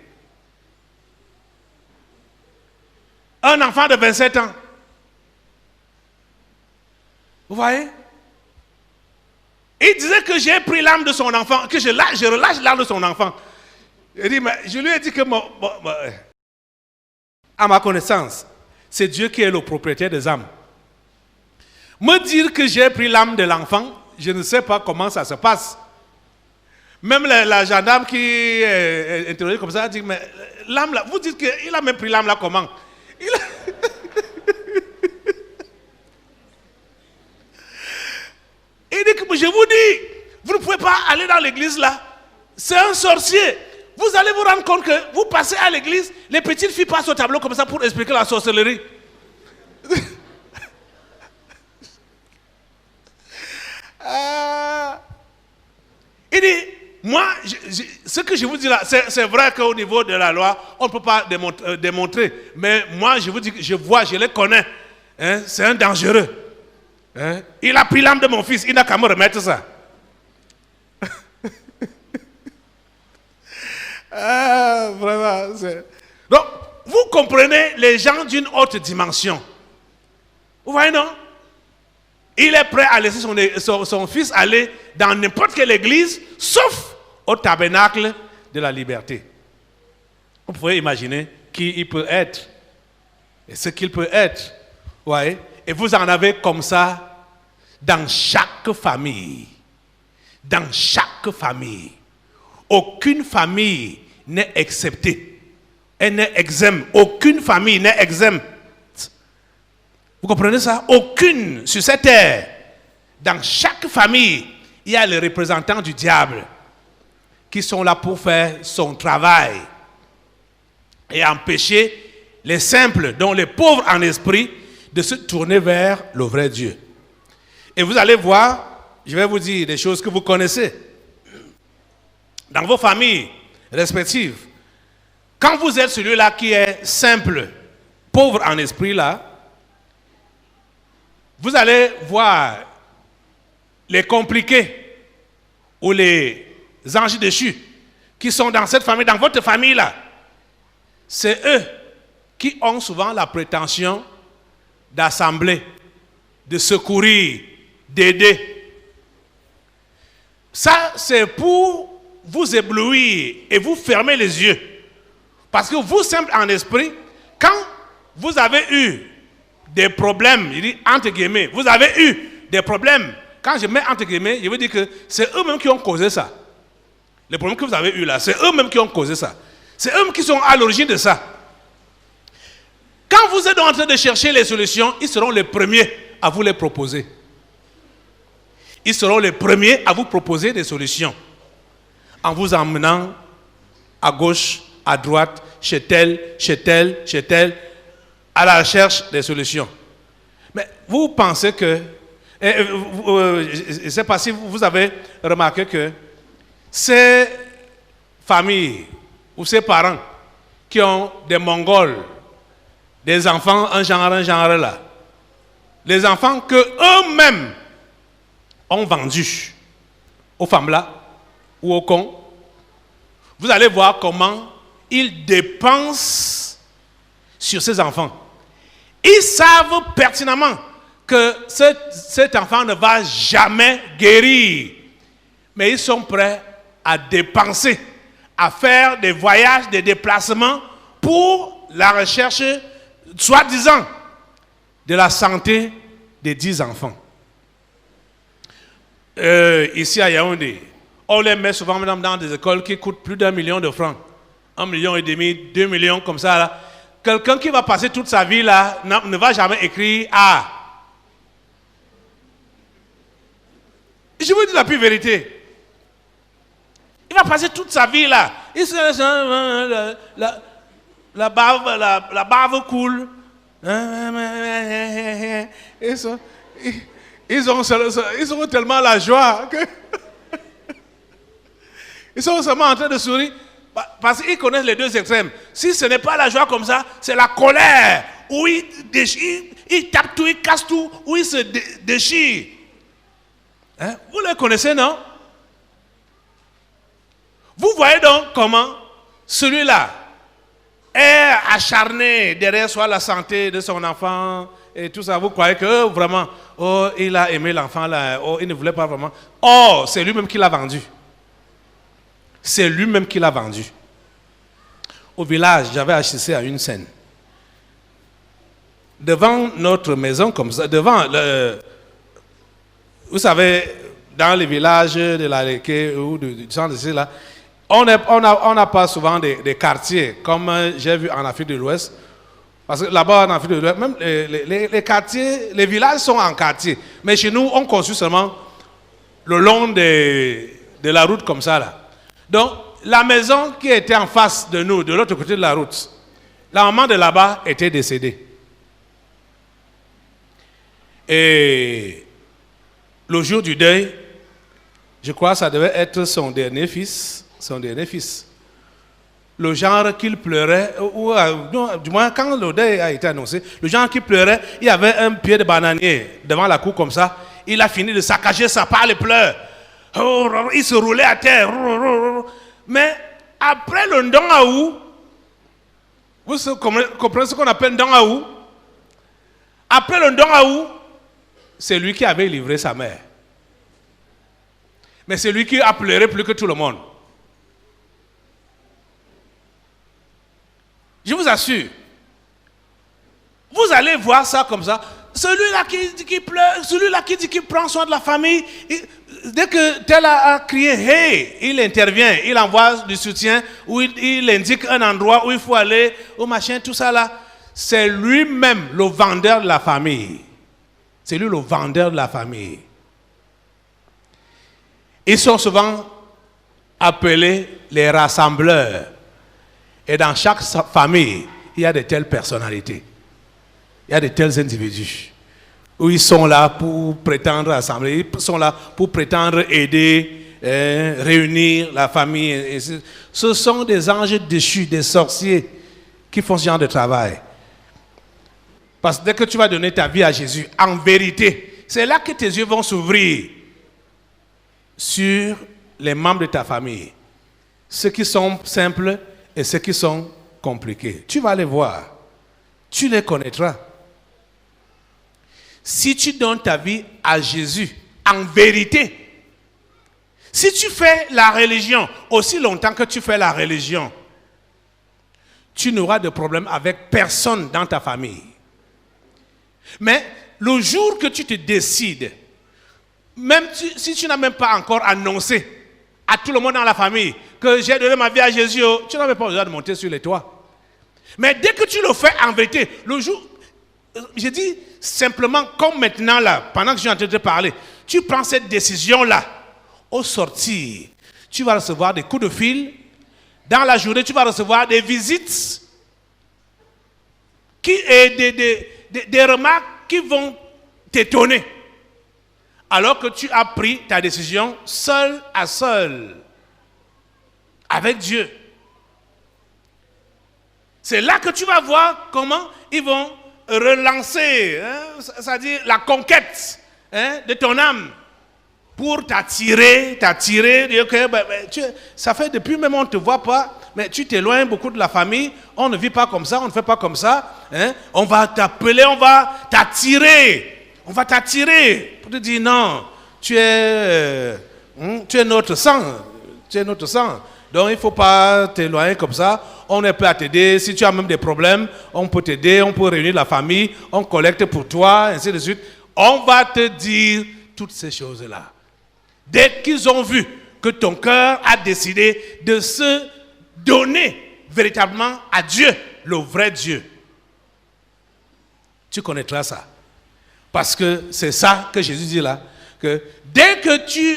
Un enfant de 27 ans. Vous voyez? Il disait que j'ai pris l'âme de son enfant, que je relâche l'âme de son enfant. Je lui ai dit que, à ma connaissance, c'est Dieu qui est le propriétaire des âmes. Me dire que j'ai pris l'âme de l'enfant, je ne sais pas comment ça se passe. Même la gendarme qui est interrogée comme ça dit, mais l'âme là, vous dites qu'il a même pris l'âme là comment? Il dit que je vous dis, vous ne pouvez pas aller dans l'église là. C'est un sorcier. Vous allez vous rendre compte que vous passez à l'église, les petites filles passent au tableau comme ça pour expliquer la sorcellerie. Il dit, moi, ce que je vous dis là, c'est vrai qu'au niveau de la loi, on ne peut pas démontrer. Mais moi, je vous dis que je vois, je les connais. Hein, c'est un dangereux. Hein? Il a pris l'âme de mon fils, il n'a qu'à me remettre ça. Vraiment, donc, vous comprenez les gens d'une autre dimension. Vous voyez, non? Il est prêt à laisser son fils aller dans n'importe quelle église, sauf au tabernacle de la liberté. Vous pouvez imaginer qui il peut être et ce qu'il peut être. Ouais. Et vous en avez comme ça dans chaque famille. Dans chaque famille. Aucune famille n'est exceptée. Elle n'est exempte. Aucune famille n'est exempte. Vous comprenez ça? Aucune sur cette terre. Dans chaque famille, il y a les représentants du diable qui sont là pour faire son travail et empêcher les simples, dont les pauvres en esprit, de se tourner vers le vrai Dieu. Et vous allez voir, je vais vous dire des choses que vous connaissez. Dans vos familles respectives, quand vous êtes celui-là qui est simple, pauvre en esprit là, vous allez voir les compliqués ou les anges déchus qui sont dans cette famille, dans votre famille là. C'est eux qui ont souvent la prétention d'assembler, de secourir, d'aider. Ça, c'est pour vous éblouir et vous fermer les yeux. Parce que vous, simple en esprit, quand vous avez eu des problèmes, je dis entre guillemets, vous avez eu des problèmes, quand je mets entre guillemets, je veux dire que c'est eux-mêmes qui ont causé ça. Les problèmes que vous avez eu là, c'est eux-mêmes qui ont causé ça. C'est eux qui sont à l'origine de ça. Quand vous êtes en train de chercher les solutions, ils seront les premiers à vous les proposer. Ils seront les premiers à vous proposer des solutions. En vous emmenant à gauche, à droite, chez tel, à la recherche des solutions. Mais vous pensez que, je ne sais pas si vous avez remarqué que ces familles ou ces parents qui ont des Mongols, des enfants, un genre là, les enfants que eux-mêmes ont vendus aux femmes là ou aux cons, vous allez voir comment ils dépensent sur ces enfants. Ils savent pertinemment que cet enfant ne va jamais guérir. Mais ils sont prêts à dépenser, à faire des voyages, des déplacements pour la recherche, soi-disant, de la santé des 10 enfants. Ici à Yaoundé, on les met souvent dans des écoles qui coûtent plus d'1 million de francs. 1,5 million, 2 millions comme ça là. Quelqu'un qui va passer toute sa vie là ne va jamais écrire A. Je vous dis la pure vérité. Il va passer toute sa vie là. La bave coule. Ils ont tellement la joie que ils sont seulement en train de sourire. Parce qu'ils connaissent les deux extrêmes. Si ce n'est pas la joie comme ça, c'est la colère. Où ils tapent tout, ils cassent tout, où ils se déchirent. Hein? Vous les connaissez, non? Vous voyez donc comment celui-là est acharné derrière soi la santé de son enfant et tout ça. Vous croyez que vraiment, oh, il a aimé l'enfant là, oh, il ne voulait pas vraiment. Oh, c'est lui-même qui l'a vendu. C'est lui-même qui l'a vendu. Au village, j'avais assisté à une scène. Devant notre maison, comme ça, vous savez, dans les villages de la Leke ou du centre de là, on n'a pas souvent des quartiers, comme j'ai vu en Afrique de l'Ouest. Parce que là-bas, en Afrique de l'Ouest, même les quartiers, les villages sont en quartier. Mais chez nous, on construit seulement le long de la route comme ça, là. Donc, la maison qui était en face de nous, de l'autre côté de la route, la maman de là-bas était décédée. Et le jour du deuil, je crois que ça devait être son dernier fils. Le genre qu'il pleurait, ou du moins quand le deuil a été annoncé, le genre qu'il pleurait, il y avait un pied de bananier devant la cour comme ça. Il a fini de saccager sa part, il pleure. Il se roulait à terre. Mais après le Ndongaou, vous comprenez ce qu'on appelle Ndongaou? Après le Ndongaou, c'est lui qui avait livré sa mère. Mais c'est lui qui a pleuré plus que tout le monde. Je vous assure, vous allez voir ça comme ça. Celui-là qui pleure, celui-là qui dit qu'il prend soin de la famille, dès que tel a crié, hey, il intervient, il envoie du soutien, ou il indique un endroit où il faut aller, au machin, tout ça là. C'est lui-même le vendeur de la famille. C'est lui le vendeur de la famille. Ils sont souvent appelés les rassembleurs. Et dans chaque famille, il y a de telles personnalités. Il y a de tels individus. Où ils sont là pour prétendre rassembler. Ils sont là pour prétendre aider, réunir la famille. Ce sont des anges déchus, des sorciers qui font ce genre de travail. Parce que dès que tu vas donner ta vie à Jésus, en vérité, c'est là que tes yeux vont s'ouvrir sur les membres de ta famille. Ceux qui sont simples et ceux qui sont compliqués. Tu vas les voir. Tu les connaîtras. Si tu donnes ta vie à Jésus, en vérité, si tu fais la religion aussi longtemps que tu fais la religion, tu n'auras de problème avec personne dans ta famille. Mais le jour que tu te décides, même si tu n'as même pas encore annoncé à tout le monde dans la famille que j'ai donné ma vie à Jésus, tu n'as même pas besoin de monter sur les toits. Mais dès que tu le fais en vérité, le jour, je dis simplement comme maintenant là, pendant que je suis en train de te parler, tu prends cette décision-là, au sortir, tu vas recevoir des coups de fil, dans la journée tu vas recevoir des visites et des remarques qui vont t'étonner. Alors que tu as pris ta décision seul à seul, avec Dieu. C'est là que tu vas voir comment ils vont relancer, c'est-à-dire la conquête de ton âme, pour t'attirer, dire que ça fait depuis même on ne te voit pas, mais tu t'éloignes beaucoup de la famille, on ne vit pas comme ça, on ne fait pas comme ça, on va t'appeler, on va t'attirer. On va t'attirer pour te dire non, tu es notre sang. Tu es notre sang. Donc il ne faut pas t'éloigner comme ça. On est prêt à t'aider. Si tu as même des problèmes, on peut t'aider, on peut réunir la famille, on collecte pour toi, ainsi de suite. On va te dire toutes ces choses-là. Dès qu'ils ont vu que ton cœur a décidé de se donner véritablement à Dieu, le vrai Dieu, tu connaîtras ça. Parce que c'est ça que Jésus dit là, que dès que tu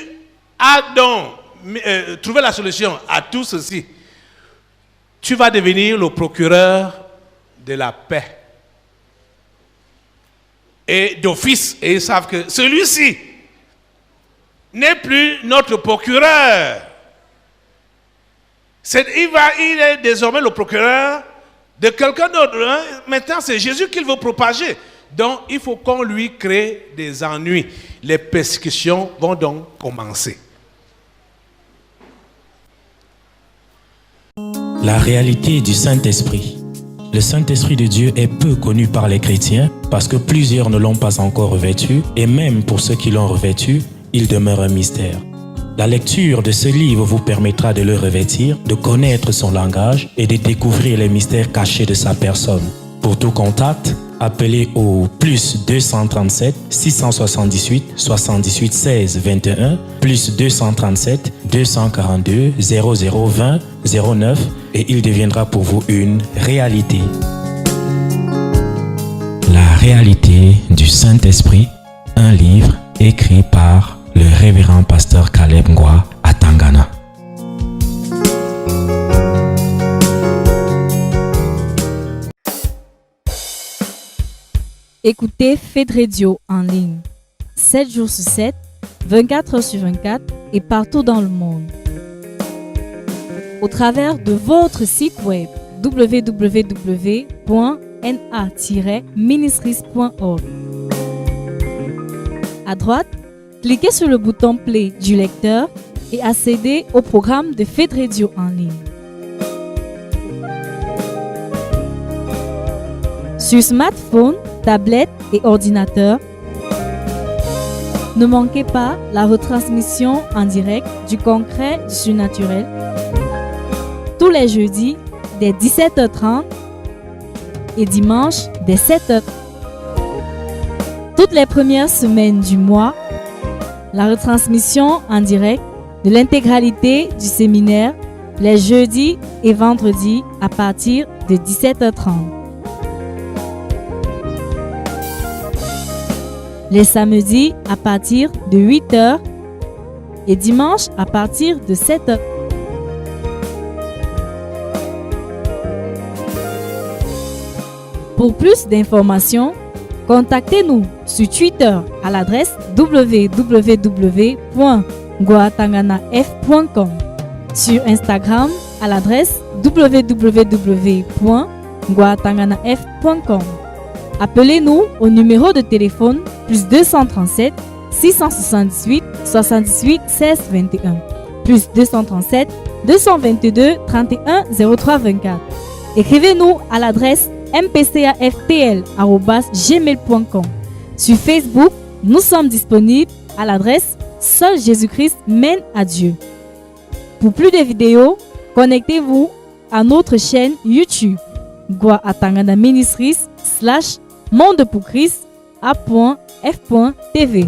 as donc trouvé la solution à tout ceci, tu vas devenir le procureur de la paix. Et d'office, et ils savent que celui-ci n'est plus notre procureur. Il est désormais le procureur de quelqu'un d'autre. Maintenant, c'est Jésus qu'il veut propager. Donc, il faut qu'on lui crée des ennuis. les persécutions vont donc commencer. La réalité du Saint-Esprit. Le Saint-Esprit de Dieu est peu connu par les chrétiens parce que plusieurs ne l'ont pas encore revêtu et même pour ceux qui l'ont revêtu, il demeure un mystère. La lecture de ce livre vous permettra de le revêtir, de connaître son langage et de découvrir les mystères cachés de sa personne. Pour tout contact, appelez au plus 237 678 78 16 21 plus 237 242 0020 09 et il deviendra pour vous une réalité. La réalité du Saint-Esprit, un livre écrit par le révérend pasteur Caleb Ngwa à Tangana. Écoutez Fed Radio en ligne, 7 jours sur 7, 24 heures sur 24 et partout dans le monde. Au travers de votre site web www.na-ministries.org. À droite, cliquez sur le bouton Play du lecteur et accédez au programme de Fed Radio en ligne. Sur smartphone, tablette et ordinateur, ne manquez pas la retransmission en direct du concret du surnaturel tous les jeudis dès 17h30 et dimanche dès 7h. Toutes les premières semaines du mois, la retransmission en direct de l'intégralité du séminaire les jeudis et vendredis à partir de 17h30. Les samedis à partir de 8h et dimanche à partir de 7h. Pour plus d'informations, contactez-nous sur Twitter à l'adresse www.ngwatanganaf.com, sur Instagram à l'adresse www.ngwatanganaf.com. Appelez-nous au numéro de téléphone plus 237 678 78 16 21 plus 237 222 31 03 24. Écrivez-nous à l'adresse mpcaftl@gmail.com. Sur Facebook, nous sommes disponibles à l'adresse Seul Jésus-Christ mène à Dieu. Pour plus de vidéos, connectez-vous à notre chaîne YouTube Ngwa Atangana Ministries /Monde pour Christ A.F.TV.